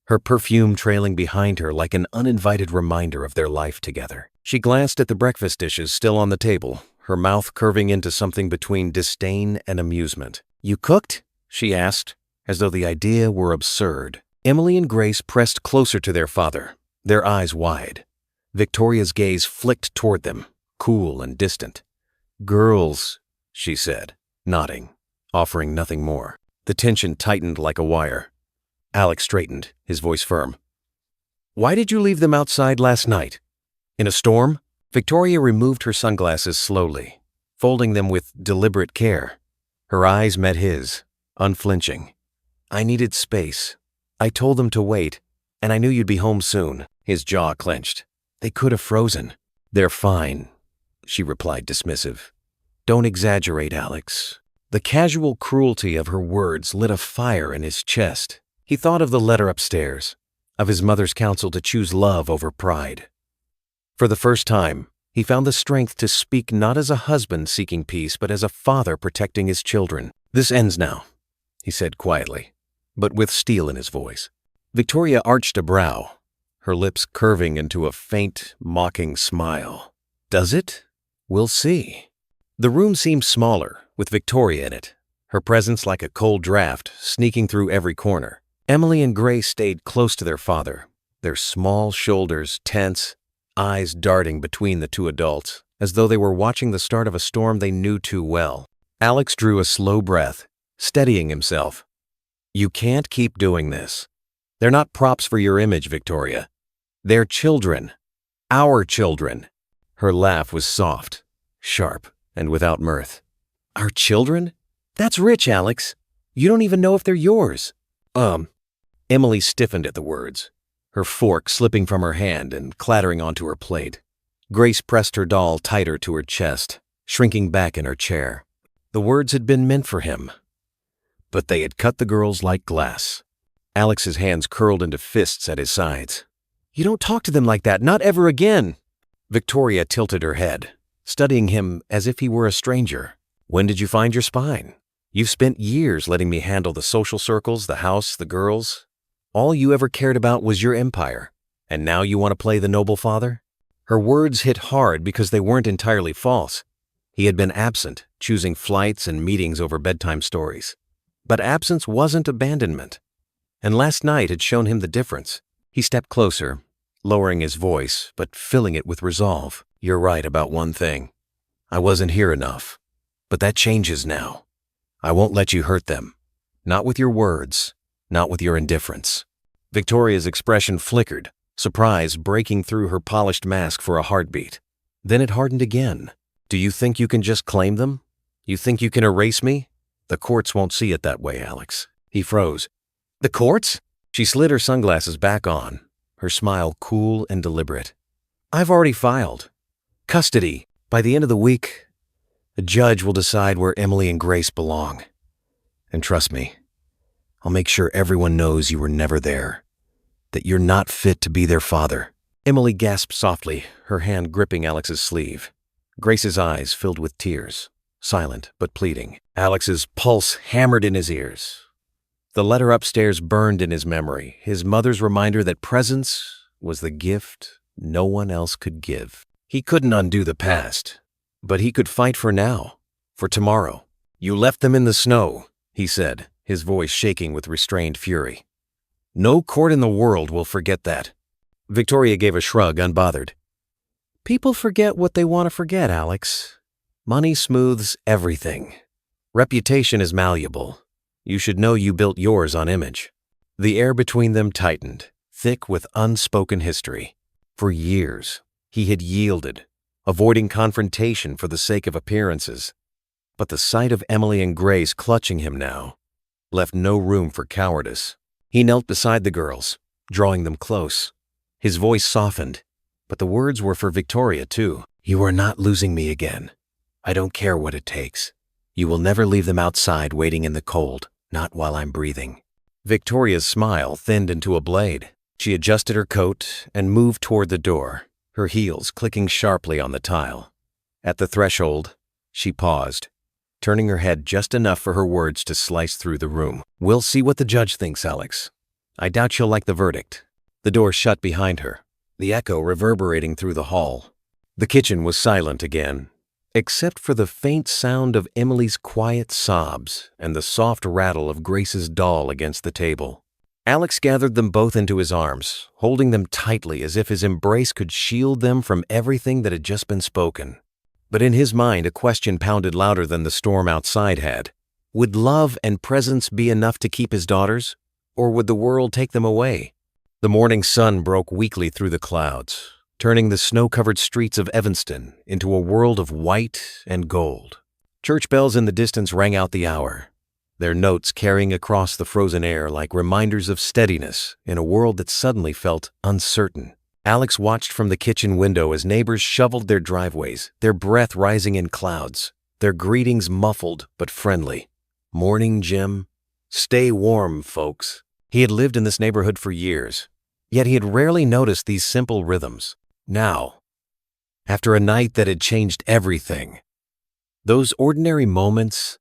her perfume trailing behind her like an uninvited reminder of their life together. She glanced at the breakfast dishes still on the table, her mouth curving into something between disdain and amusement. "You cooked?" she asked, as though the idea were absurd. Emily and Grace pressed closer to their father, their eyes wide. Victoria's gaze flicked toward them, cool and distant. "Girls," she said, nodding, offering nothing more. The tension tightened like a wire. Alex straightened, his voice firm. "Why did you leave them outside last night? In a storm?" Victoria removed her sunglasses slowly, folding them with deliberate care. Her eyes met his, unflinching. "I needed space. I told them to wait, and I knew you'd be home soon." His jaw clenched. "They could have frozen." "They're fine," she replied dismissive. "Don't exaggerate, Alex." The casual cruelty of her words lit a fire in his chest. He thought of the letter upstairs, of his mother's counsel to choose love over pride. For the first time, he found the strength to speak not as a husband seeking peace, but as a father protecting his children. "This ends now," he said quietly, but with steel in his voice. Victoria arched a brow, her lips curving into a faint, mocking smile. "Does it? We'll see." The room seemed smaller, with Victoria in it, her presence like a cold draft sneaking through every corner. Emily and Grace stayed close to their father, their small shoulders tense, eyes darting between the two adults, as though they were watching the start of a storm they knew too well. Alex drew a slow breath, steadying himself. "You can't keep doing this. They're not props for your image, Victoria. They're children. Our children." Her laugh was soft, sharp, and without mirth. "Our children? That's rich, Alex. You don't even know if they're yours." Emily stiffened at the words, her fork slipping from her hand and clattering onto her plate. Grace pressed her doll tighter to her chest, shrinking back in her chair. The words had been meant for him, but they had cut the girls like glass. Alex's hands curled into fists at his sides. "You don't talk to them like that, not ever again." Victoria tilted her head, studying him as if he were a stranger. "When did you find your spine? You've spent years letting me handle the social circles, the house, the girls. All you ever cared about was your empire, and now you want to play the noble father?" Her words hit hard because they weren't entirely false. He had been absent, choosing flights and meetings over bedtime stories. But absence wasn't abandonment, and last night had shown him the difference. He stepped closer, lowering his voice, but filling it with resolve. "You're right about one thing. I wasn't here enough. But that changes now. I won't let you hurt them. Not with your words, not with your indifference." Victoria's expression flickered, surprise breaking through her polished mask for a heartbeat. Then it hardened again. "Do you think you can just claim them? You think you can erase me? The courts won't see it that way, Alex." He froze. "The courts?" She slid her sunglasses back on, her smile cool and deliberate. "I've already filed. Custody. By the end of the week, A judge will decide where Emily and Grace belong. And trust me, I'll make sure everyone knows you were never there, that you're not fit to be their father." Emily gasped softly, her hand gripping Alex's sleeve. Grace's eyes filled with tears, silent but pleading. Alex's pulse hammered in his ears. The letter upstairs burned in his memory, his mother's reminder that presence was the gift no one else could give. He couldn't undo the past, but he could fight for now, for tomorrow. "You left them in the snow," he said, his voice shaking with restrained fury. "No court in the world will forget that." Victoria gave a shrug, unbothered. "People forget what they want to forget, Alex. Money smooths everything. Reputation is malleable. You should know you built yours on image." The air between them tightened, thick with unspoken history. For years, he had yielded, avoiding confrontation for the sake of appearances. But the sight of Emily and Grace clutching him now left no room for cowardice. He knelt beside the girls, drawing them close. His voice softened, but the words were for Victoria too. "You are not losing me again. I don't care what it takes. You will never leave them outside waiting in the cold, not while I'm breathing." Victoria's smile thinned into a blade. She adjusted her coat and moved toward the door, her heels clicking sharply on the tile. At the threshold, she paused, turning her head just enough for her words to slice through the room. "We'll see what the judge thinks, Alex. I doubt she'll like the verdict." The door shut behind her, the echo reverberating through the hall. The kitchen was silent again, except for the faint sound of Emily's quiet sobs and the soft rattle of Grace's doll against the table. Alex gathered them both into his arms, holding them tightly as if his embrace could shield them from everything that had just been spoken. But in his mind, a question pounded louder than the storm outside had. Would love and presence be enough to keep his daughters, or would the world take them away? The morning sun broke weakly through the clouds, turning the snow-covered streets of Evanston into a world of white and gold. Church bells in the distance rang out the hour, their notes carrying across the frozen air like reminders of steadiness in a world that suddenly felt uncertain. Alex watched from the kitchen window as neighbors shoveled their driveways, their breath rising in clouds, their greetings muffled but friendly. "Morning, Jim. Stay warm, folks." He had lived in this neighborhood for years, yet he had rarely noticed these simple rhythms. Now, after a night that had changed everything, those ordinary moments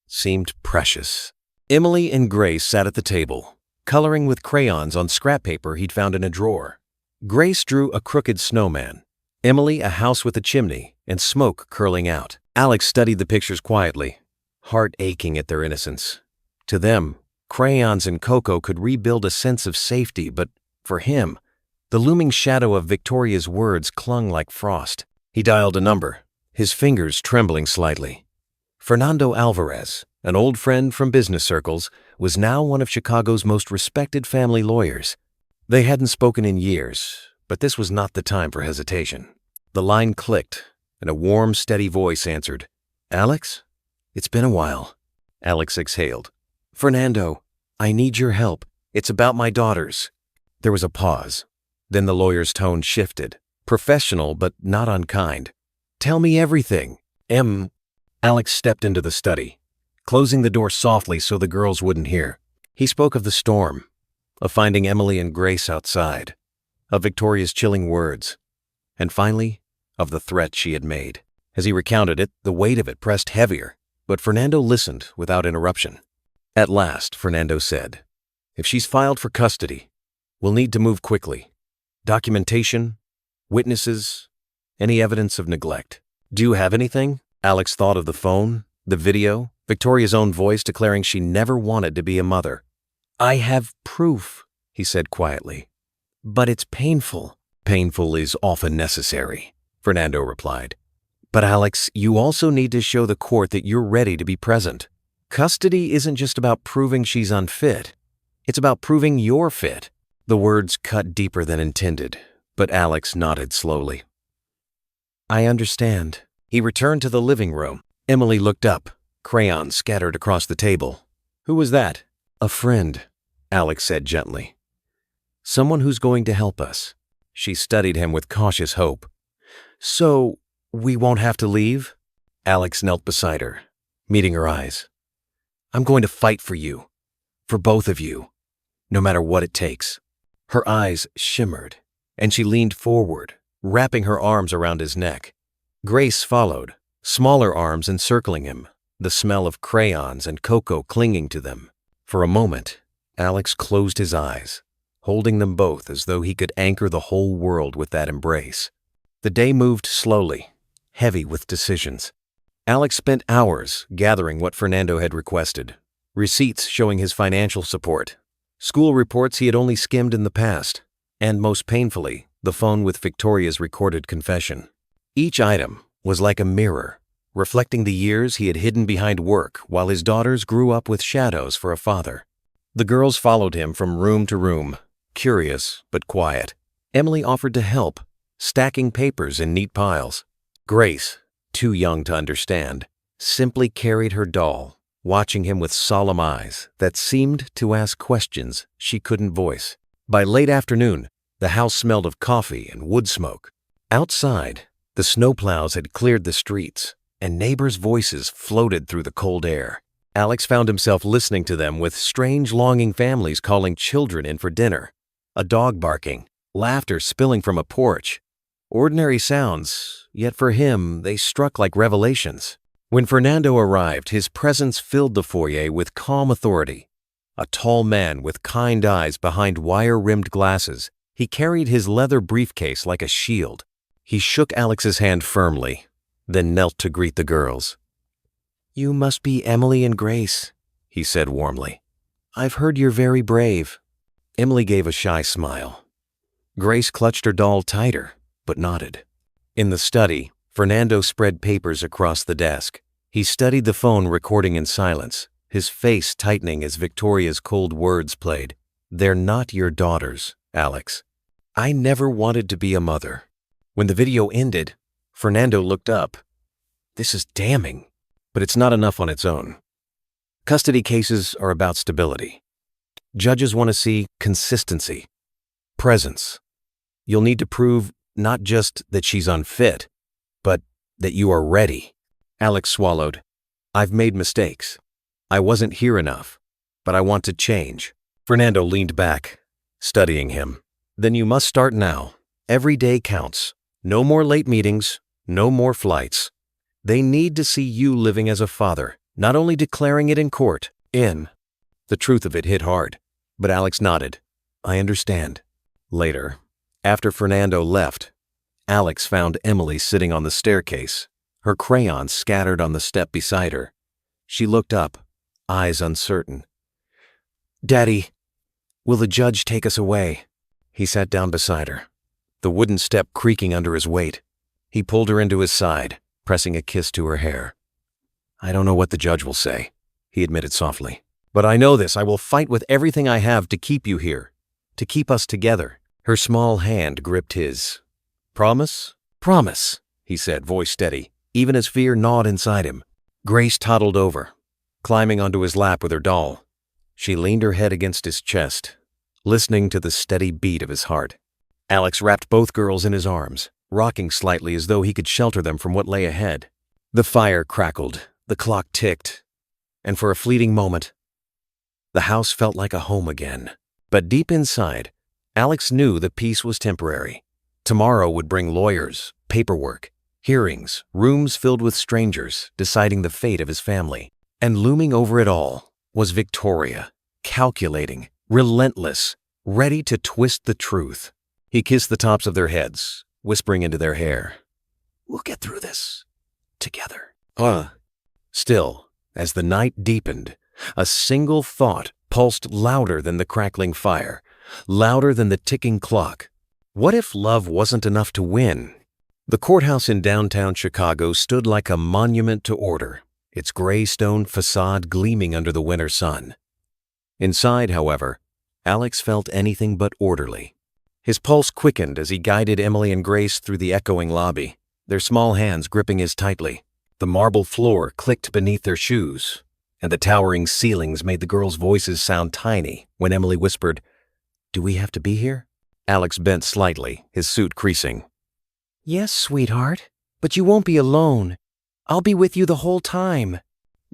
seemed precious. Emily and Grace sat at the table, coloring with crayons on scrap paper he'd found in a drawer. Grace drew a crooked snowman, Emily a house with a chimney and smoke curling out. Alex studied the pictures quietly, heart aching at their innocence. To them, crayons and cocoa could rebuild a sense of safety, but for him, the looming shadow of Victoria's words clung like frost. He dialed a number, his fingers trembling slightly. Fernando Alvarez, an old friend from business circles, was now one of Chicago's most respected family lawyers. They hadn't spoken in years, but this was not the time for hesitation. The line clicked, and a warm, steady voice answered. "Alex? It's been a while." Alex exhaled. "Fernando, I need your help. It's about my daughters." There was a pause. Then the lawyer's tone shifted, professional but not unkind. "Tell me everything." Alex stepped into the study, closing the door softly so the girls wouldn't hear. He spoke of the storm, of finding Emily and Grace outside, of Victoria's chilling words, and finally, of the threat she had made. As he recounted it, the weight of it pressed heavier, but Fernando listened without interruption. At last, Fernando said, "If she's filed for custody, we'll need to move quickly. Documentation, witnesses, any evidence of neglect. Do you have anything?" Alex thought of the phone, the video, Victoria's own voice declaring she never wanted to be a mother. "I have proof," he said quietly. "But it's painful." "Painful is often necessary," Fernando replied. "But Alex, you also need to show the court that you're ready to be present. Custody isn't just about proving she's unfit. It's about proving you're fit." The words cut deeper than intended, but Alex nodded slowly. "I understand." He returned to the living room. Emily looked up, crayons scattered across the table. "Who was that?" "A friend," Alex said gently. "Someone who's going to help us." She studied him with cautious hope. "So, we won't have to leave?" Alex knelt beside her, meeting her eyes. I'm going to fight for you, for both of you, no matter what it takes. Her eyes shimmered, and she leaned forward, wrapping her arms around his neck. Grace followed, smaller arms encircling him, the smell of crayons and cocoa clinging to them. For a moment, Alex closed his eyes, holding them both as though he could anchor the whole world with that embrace. The day moved slowly, heavy with decisions. Alex spent hours gathering what Fernando had requested, receipts showing his financial support, school reports he had only skimmed in the past, and most painfully, the phone with Victoria's recorded confession. Each item was like a mirror, reflecting the years he had hidden behind work while his daughters grew up with shadows for a father. The girls followed him from room to room, curious but quiet. Emily offered to help, stacking papers in neat piles. Grace, too young to understand, simply carried her doll, watching him with solemn eyes that seemed to ask questions she couldn't voice. By late afternoon, the house smelled of coffee and wood smoke. Outside, the snowplows had cleared the streets, and neighbors' voices floated through the cold air. Alex found himself listening to them with strange longing families calling children in for dinner, a dog barking, laughter spilling from a porch. Ordinary sounds, yet for him they struck like revelations. When Fernando arrived, his presence filled the foyer with calm authority. A tall man with kind eyes behind wire-rimmed glasses, he carried his leather briefcase like a shield. He shook Alex's hand firmly, then knelt to greet the girls. "You must be Emily and Grace," he said warmly. "I've heard you're very brave." Emily gave a shy smile. Grace clutched her doll tighter, but nodded. In the study, Fernando spread papers across the desk. He studied the phone recording in silence, his face tightening as Victoria's cold words played. "They're not your daughters, Alex. I never wanted to be a mother." When the video ended, Fernando looked up. "This is damning, but it's not enough on its own. Custody cases are about stability. Judges want to see consistency, presence. You'll need to prove not just that she's unfit, but that you are ready." Alex swallowed. "I've made mistakes. I wasn't here enough, but I want to change." Fernando leaned back, studying him. "Then you must start now. Every day counts. No more late meetings, no more flights. They need to see you living as a father, not only declaring it in court, The truth of it hit hard, but Alex nodded. "I understand." Later, after Fernando left, Alex found Emily sitting on the staircase, her crayons scattered on the step beside her. She looked up, eyes uncertain. "Daddy, will the judge take us away?" He sat down beside her, the wooden step creaking under his weight. He pulled her into his side, pressing a kiss to her hair. "I don't know what the judge will say," he admitted softly. "But I know this, I will fight with everything I have to keep you here, to keep us together." Her small hand gripped his. "Promise?" "Promise," he said, voice steady, even as fear gnawed inside him. Grace toddled over, climbing onto his lap with her doll. She leaned her head against his chest, listening to the steady beat of his heart. Alex wrapped both girls in his arms, rocking slightly as though he could shelter them from what lay ahead. The fire crackled, the clock ticked, and for a fleeting moment, the house felt like a home again. But deep inside, Alex knew the peace was temporary. Tomorrow would bring lawyers, paperwork, hearings, rooms filled with strangers deciding the fate of his family. And looming over it all was Victoria, calculating, relentless, ready to twist the truth. He kissed the tops of their heads, whispering into their hair, "We'll get through this, together." Still, as the night deepened, a single thought pulsed louder than the crackling fire, louder than the ticking clock. What if love wasn't enough to win? The courthouse in downtown Chicago stood like a monument to order, its gray stone facade gleaming under the winter sun. Inside, however, Alex felt anything but orderly. His pulse quickened as he guided Emily and Grace through the echoing lobby, their small hands gripping his tightly. The marble floor clicked beneath their shoes, and the towering ceilings made the girls' voices sound tiny when Emily whispered, "Do we have to be here?" Alex bent slightly, his suit creasing. "Yes, sweetheart, but you won't be alone. I'll be with you the whole time.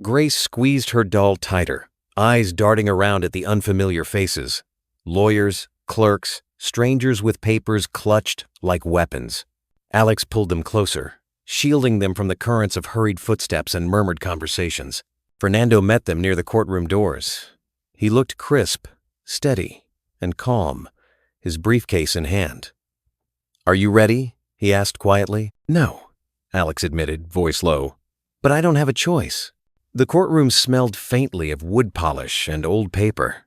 Grace squeezed her doll tighter, eyes darting around at the unfamiliar faces. Lawyers, clerks, strangers with papers clutched like weapons. Alex pulled them closer, shielding them from the currents of hurried footsteps and murmured conversations. Fernando met them near the courtroom doors. He looked crisp, steady, and calm, his briefcase in hand. "Are you ready?" he asked quietly. No, Alex admitted, voice low. "But I don't have a choice." The courtroom smelled faintly of wood polish and old paper.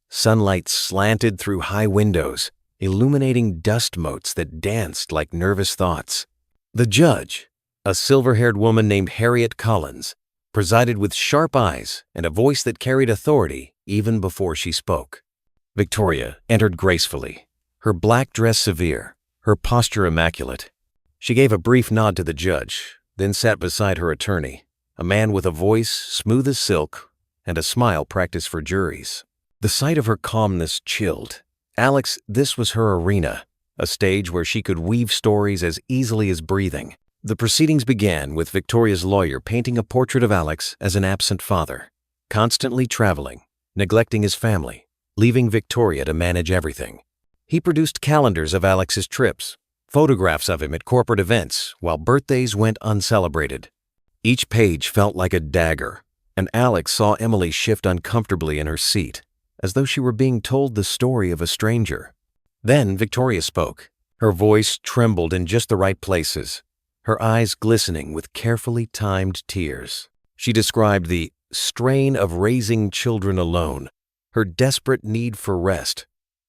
Sunlight slanted through high windows, illuminating dust motes that danced like nervous thoughts. The judge, a silver-haired woman named Harriet Collins, presided with sharp eyes and a voice that carried authority even before she spoke. Victoria entered gracefully, her black dress severe, her posture immaculate. She gave a brief nod to the judge, then sat beside her attorney, a man with a voice smooth as silk and a smile practiced for juries. The sight of her calmness chilled. Alex, this was her arena, a stage where she could weave stories as easily as breathing. The proceedings began with Victoria's lawyer painting a portrait of Alex as an absent father, constantly traveling, neglecting his family, leaving Victoria to manage everything. He produced calendars of Alex's trips, photographs of him at corporate events while birthdays went uncelebrated. Each page felt like a dagger, and Alex saw Emily shift uncomfortably in her seat, as though she were being told the story of a stranger. Then Victoria spoke. Her voice trembled in just the right places, her eyes glistening with carefully timed tears. She described the strain of raising children alone, her desperate need for rest,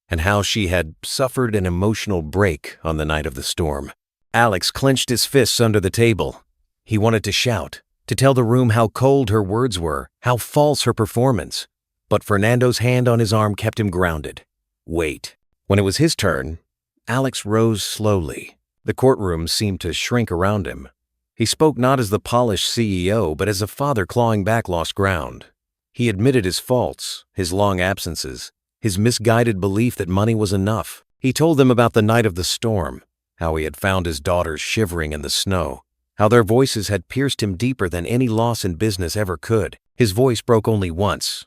and how she had suffered an emotional break on the night of the storm. Alex clenched his fists under the table. He wanted to shout, to tell the room how cold her words were, how false her performance. But Fernando's hand on his arm kept him grounded. Wait. When it was his turn, Alex rose slowly. The courtroom seemed to shrink around him. He spoke not as the polished CEO, but as a father clawing back lost ground. He admitted his faults, his long absences, his misguided belief that money was enough. He told them about the night of the storm, how he had found his daughters shivering in the snow, how their voices had pierced him deeper than any loss in business ever could. His voice broke only once,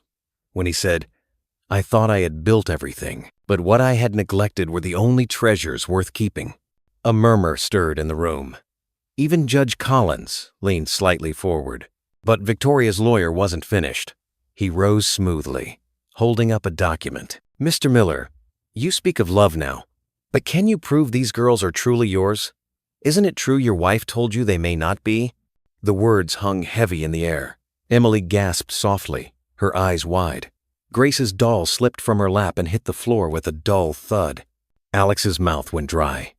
when he said, "I thought I had built everything, but what I had neglected were the only treasures worth keeping." A murmur stirred in the room. Even Judge Collins leaned slightly forward. But Victoria's lawyer wasn't finished. He rose smoothly, holding up a document. "Mr. Miller, you speak of love now, but can you prove these girls are truly yours? Isn't it true your wife told you they may not be?" The words hung heavy in the air. Emily gasped softly, her eyes wide. Grace's doll slipped from her lap and hit the floor with a dull thud. Alex's mouth went dry.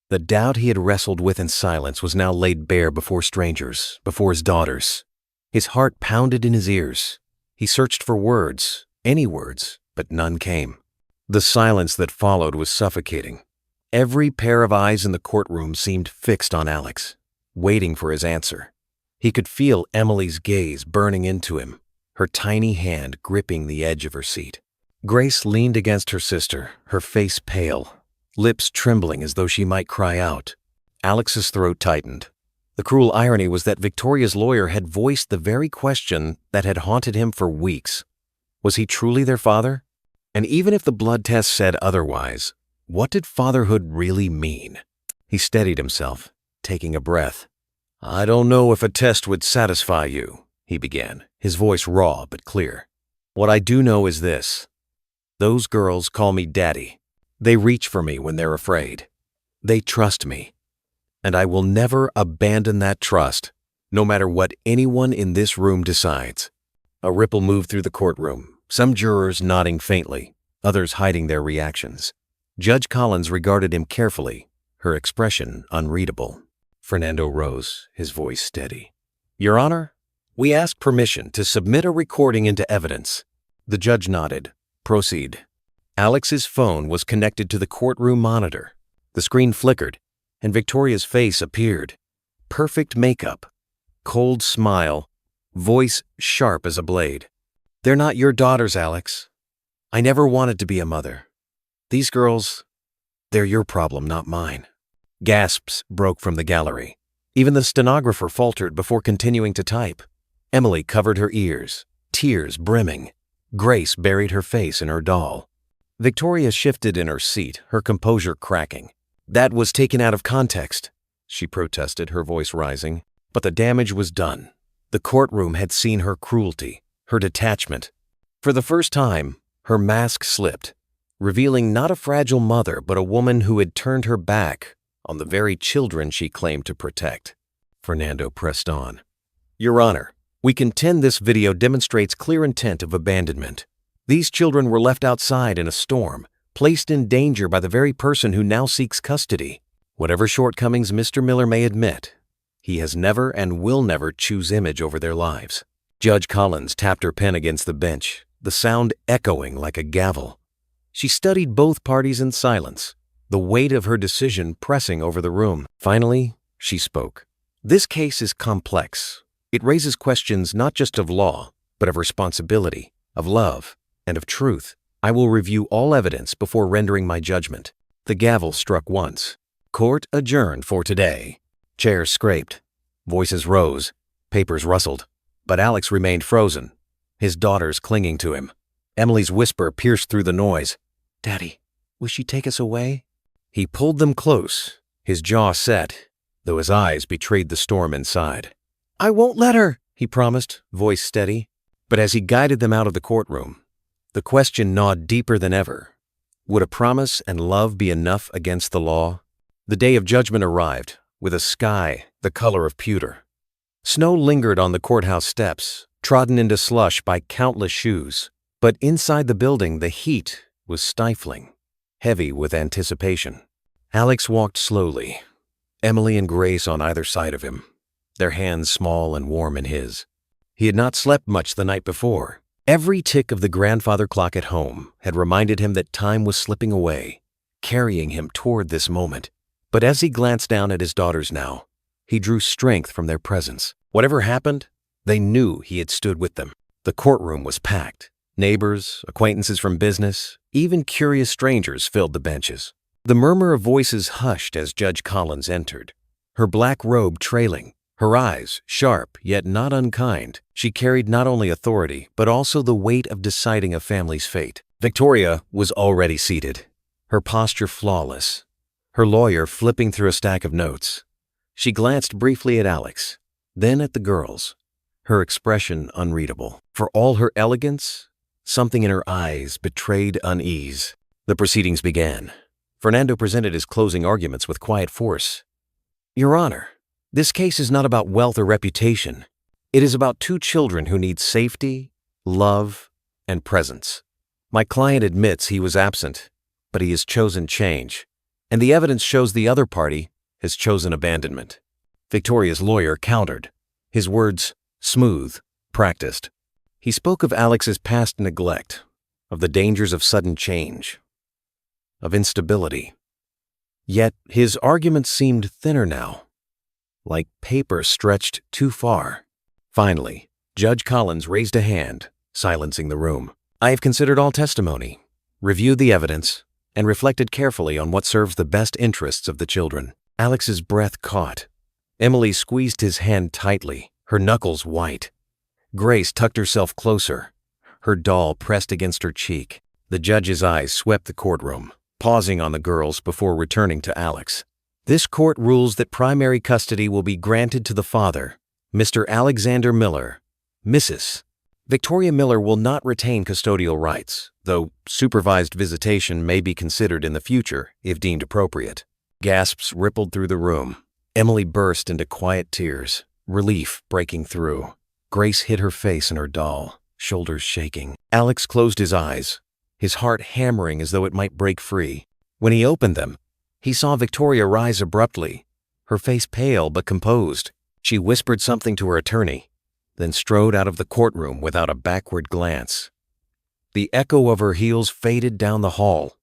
The doubt he had wrestled with in silence was now laid bare before strangers, before his daughters. His heart pounded in his ears. He searched for words, any words, but none came. The silence that followed was suffocating. Every pair of eyes in the courtroom seemed fixed on Alex, waiting for his answer. He could feel Emily's gaze burning into him, her tiny hand gripping the edge of her seat. Grace leaned against her sister, her face pale, lips trembling as though she might cry out. Alex's throat tightened. The cruel irony was that Victoria's lawyer had voiced the very question that had haunted him for weeks. Was he truly their father? And even if the blood test said otherwise, what did fatherhood really mean? He steadied himself, taking a breath. "I don't know if a test would satisfy you," he began, his voice raw but clear. "What I do know is this. Those girls call me Daddy. They reach for me when they're afraid. They trust me. And I will never abandon that trust, no matter what anyone in this room decides." A ripple moved through the courtroom, some jurors nodding faintly, others hiding their reactions. Judge Collins regarded him carefully, her expression unreadable. Fernando rose, his voice steady. "Your Honor, we ask permission to submit a recording into evidence." The judge nodded. "Proceed." Alex's phone was connected to the courtroom monitor. The screen flickered, and Victoria's face appeared. Perfect makeup, cold smile, voice sharp as a blade. "They're not your daughters, Alex. I never wanted to be a mother. These girls, they're your problem, not mine." Gasps broke from the gallery. Even the stenographer faltered before continuing to type. Emily covered her ears, tears brimming. Grace buried her face in her doll. Victoria shifted in her seat, her composure cracking. "That was taken out of context," she protested, her voice rising. But the damage was done. The courtroom had seen her cruelty, her detachment. For the first time, her mask slipped, revealing not a fragile mother but a woman who had turned her back on the very children she claimed to protect. Fernando pressed on. "Your Honor, we contend this video demonstrates clear intent of abandonment. These children were left outside in a storm, placed in danger by the very person who now seeks custody. Whatever shortcomings Mr. Miller may admit, he has never and will never choose image over their lives." Judge Collins tapped her pen against the bench, the sound echoing like a gavel. She studied both parties in silence, the weight of her decision pressing over the room. Finally, she spoke. "This case is complex. It raises questions not just of law, but of responsibility, of love, and of truth. I will review all evidence before rendering my judgment." The gavel struck once. Court adjourned for today. Chairs scraped. Voices rose. Papers rustled. But Alex remained frozen, his daughters clinging to him. Emily's whisper pierced through the noise. "Daddy, will she take us away?" He pulled them close, his jaw set, though his eyes betrayed the storm inside. "I won't let her," he promised, voice steady. But as he guided them out of the courtroom, the question gnawed deeper than ever. Would a promise and love be enough against the law? The day of judgment arrived, with a sky the color of pewter. Snow lingered on the courthouse steps, trodden into slush by countless shoes. But inside the building, the heat was stifling, heavy with anticipation. Alex walked slowly, Emily and Grace on either side of him, their hands small and warm in his. He had not slept much the night before. Every tick of the grandfather clock at home had reminded him that time was slipping away, carrying him toward this moment. But as he glanced down at his daughters now, he drew strength from their presence. Whatever happened, they knew he had stood with them. The courtroom was packed. Neighbors, acquaintances from business, even curious strangers filled the benches. The murmur of voices hushed as Judge Collins entered, her black robe trailing, her eyes sharp yet not unkind. She carried not only authority, but also the weight of deciding a family's fate. Victoria was already seated, her posture flawless, her lawyer flipping through a stack of notes. She glanced briefly at Alex, then at the girls, her expression unreadable. For all her elegance, something in her eyes betrayed unease. The proceedings began. Fernando presented his closing arguments with quiet force. "Your Honor, this case is not about wealth or reputation. It is about two children who need safety, love, and presence. My client admits he was absent, but he has chosen change, and the evidence shows the other party has chosen abandonment." Victoria's lawyer countered, his words smooth, practiced. He spoke of Alex's past neglect, of the dangers of sudden change, of instability. Yet his arguments seemed thinner now, like paper stretched too far. Finally, Judge Collins raised a hand, silencing the room. "I have considered all testimony, reviewed the evidence, and reflected carefully on what serves the best interests of the children." Alex's breath caught. Emily squeezed his hand tightly, her knuckles white. Grace tucked herself closer, her doll pressed against her cheek. The judge's eyes swept the courtroom, pausing on the girls before returning to Alex. "This court rules that primary custody will be granted to the father, Mr. Alexander Miller, Mrs. Victoria Miller will not retain custodial rights, though supervised visitation may be considered in the future if deemed appropriate." Gasps rippled through the room. Emily burst into quiet tears, relief breaking through. Grace hid her face in her doll, shoulders shaking. Alex closed his eyes, his heart hammering as though it might break free. When he opened them, he saw Victoria rise abruptly, her face pale but composed. She whispered something to her attorney, then strode out of the courtroom without a backward glance. The echo of her heels faded down the hall,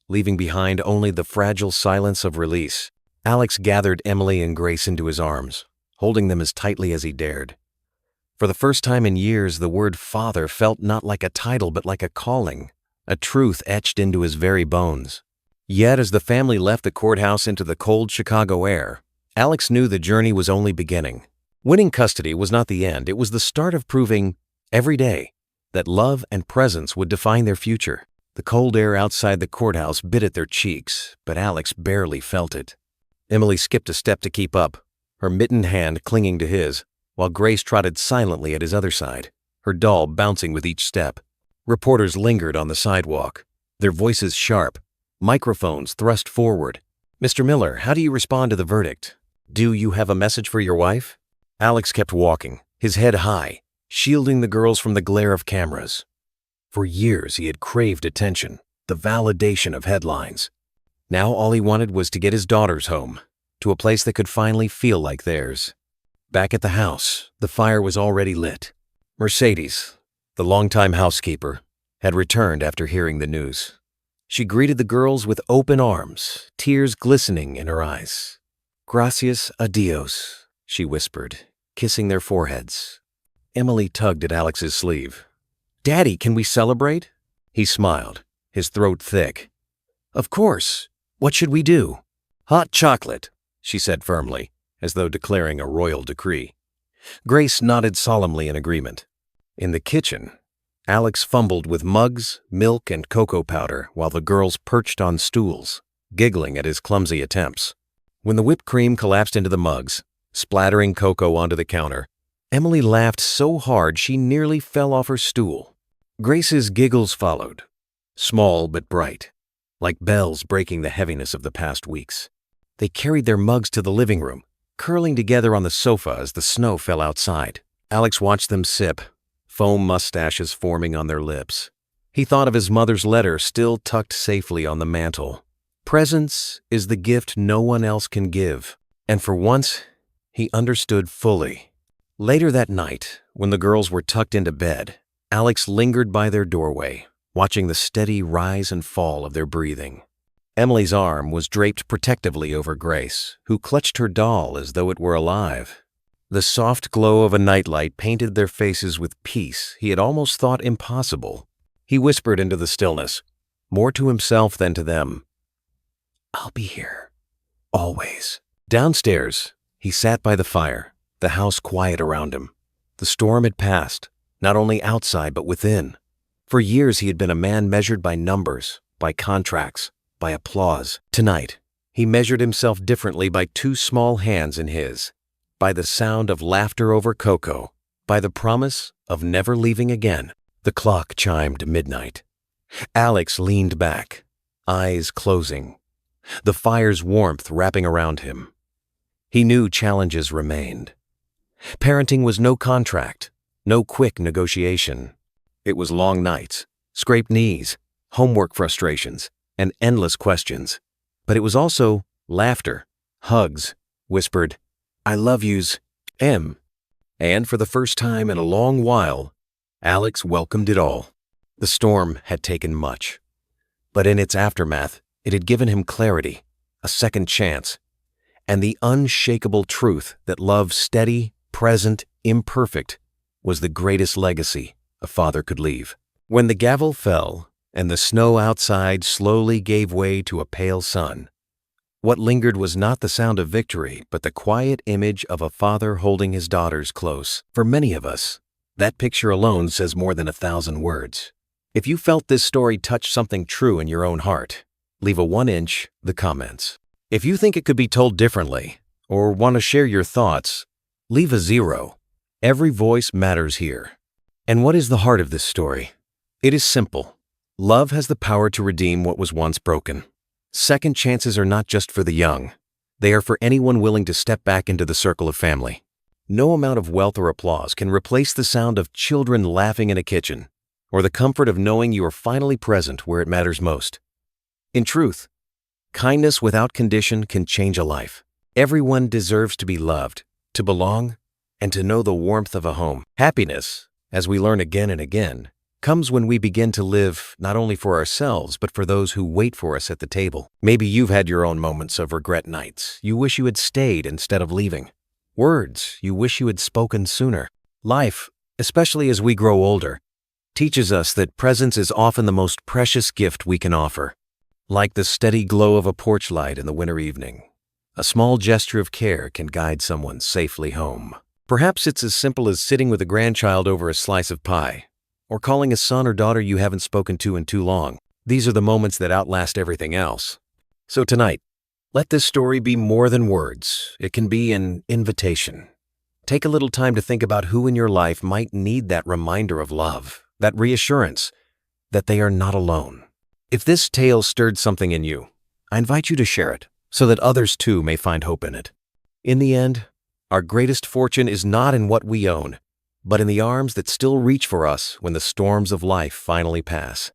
leaving behind only the fragile silence of release. Alex gathered Emily and Grace into his arms, holding them as tightly as he dared. For the first time in years, the word father felt not like a title but like a calling, a truth etched into his very bones. Yet as the family left the courthouse into the cold Chicago air, Alex knew the journey was only beginning. Winning custody was not the end, it was the start of proving, every day, that love and presence would define their future. The cold air outside the courthouse bit at their cheeks, but Alex barely felt it. Emily skipped a step to keep up, her mittened hand clinging to his, while Grace trotted silently at his other side, her doll bouncing with each step. Reporters lingered on the sidewalk, their voices sharp, microphones thrust forward. "Mr. Miller, how do you respond to the verdict? Do you have a message for your wife?" Alex kept walking, his head high, shielding the girls from the glare of cameras. For years he had craved attention, the validation of headlines. Now all he wanted was to get his daughters home, to a place that could finally feel like theirs. Back at the house, the fire was already lit. Mercedes, the longtime housekeeper, had returned after hearing the news. She greeted the girls with open arms, tears glistening in her eyes. "Gracias a Dios," she whispered, kissing their foreheads. Emily tugged at Alex's sleeve. "Daddy, can we celebrate?" He smiled, his throat thick. "Of course. What should we do?" "Hot chocolate," she said firmly, as though declaring a royal decree. Grace nodded solemnly in agreement. In the kitchen, Alex fumbled with mugs, milk, and cocoa powder while the girls perched on stools, giggling at his clumsy attempts. When the whipped cream collapsed into the mugs, splattering cocoa onto the counter, Emily laughed so hard she nearly fell off her stool. Grace's giggles followed, small but bright, like bells breaking the heaviness of the past weeks. They carried their mugs to the living room, curling together on the sofa as the snow fell outside. Alex watched them sip, foam mustaches forming on their lips. He thought of his mother's letter still tucked safely on the mantel. Presence is the gift no one else can give. And for once, he understood fully. Later that night, when the girls were tucked into bed, Alex lingered by their doorway, watching the steady rise and fall of their breathing. Emily's arm was draped protectively over Grace, who clutched her doll as though it were alive. The soft glow of a nightlight painted their faces with peace he had almost thought impossible. He whispered into the stillness, more to himself than to them, "I'll be here, always." Downstairs, he sat by the fire, the house quiet around him. The storm had passed, not only outside but within. For years he had been a man measured by numbers, by contracts, by applause. Tonight, he measured himself differently by two small hands in his, by the sound of laughter over cocoa, by the promise of never leaving again. The clock chimed midnight. Alex leaned back, eyes closing, the fire's warmth wrapping around him. He knew challenges remained. Parenting was no contract, no quick negotiation. It was long nights, scraped knees, homework frustrations, and endless questions. But it was also laughter, hugs, whispered, "I love yous, Em." And for the first time in a long while, Alex welcomed it all. The storm had taken much. But in its aftermath, it had given him clarity, a second chance, and the unshakable truth that love steady, present, imperfect, was the greatest legacy a father could leave. When the gavel fell and the snow outside slowly gave way to a pale sun, what lingered was not the sound of victory, but the quiet image of a father holding his daughters close. For many of us, that picture alone says more than 1,000 words. If you felt this story touch something true in your own heart, leave a 1-inch the comments. If you think it could be told differently, or want to share your thoughts, leave a 0. Every voice matters here. And what is the heart of this story? It is simple. Love has the power to redeem what was once broken. Second chances are not just for the young. They are for anyone willing to step back into the circle of family. No amount of wealth or applause can replace the sound of children laughing in a kitchen, or the comfort of knowing you are finally present where it matters most. In truth, kindness without condition can change a life. Everyone deserves to be loved, to belong, and to know the warmth of a home. Happiness, as we learn again and again, comes when we begin to live not only for ourselves, but for those who wait for us at the table. Maybe you've had your own moments of regret nights. You wish you had stayed instead of leaving. Words you wish you had spoken sooner. Life, especially as we grow older, teaches us that presence is often the most precious gift we can offer. Like the steady glow of a porch light in the winter evening, A small gesture of care can guide someone safely home. Perhaps it's as simple as sitting with a grandchild over a slice of pie, or calling a son or daughter you haven't spoken to in too long. These are the moments that outlast everything else. So tonight, let this story be more than words. It can be an invitation. Take a little time to think about who in your life might need that reminder of love, that reassurance that they are not alone. If this tale stirred something in you, I invite you to share it so that others too may find hope in it. In the end, our greatest fortune is not in what we own, but in the arms that still reach for us when the storms of life finally pass.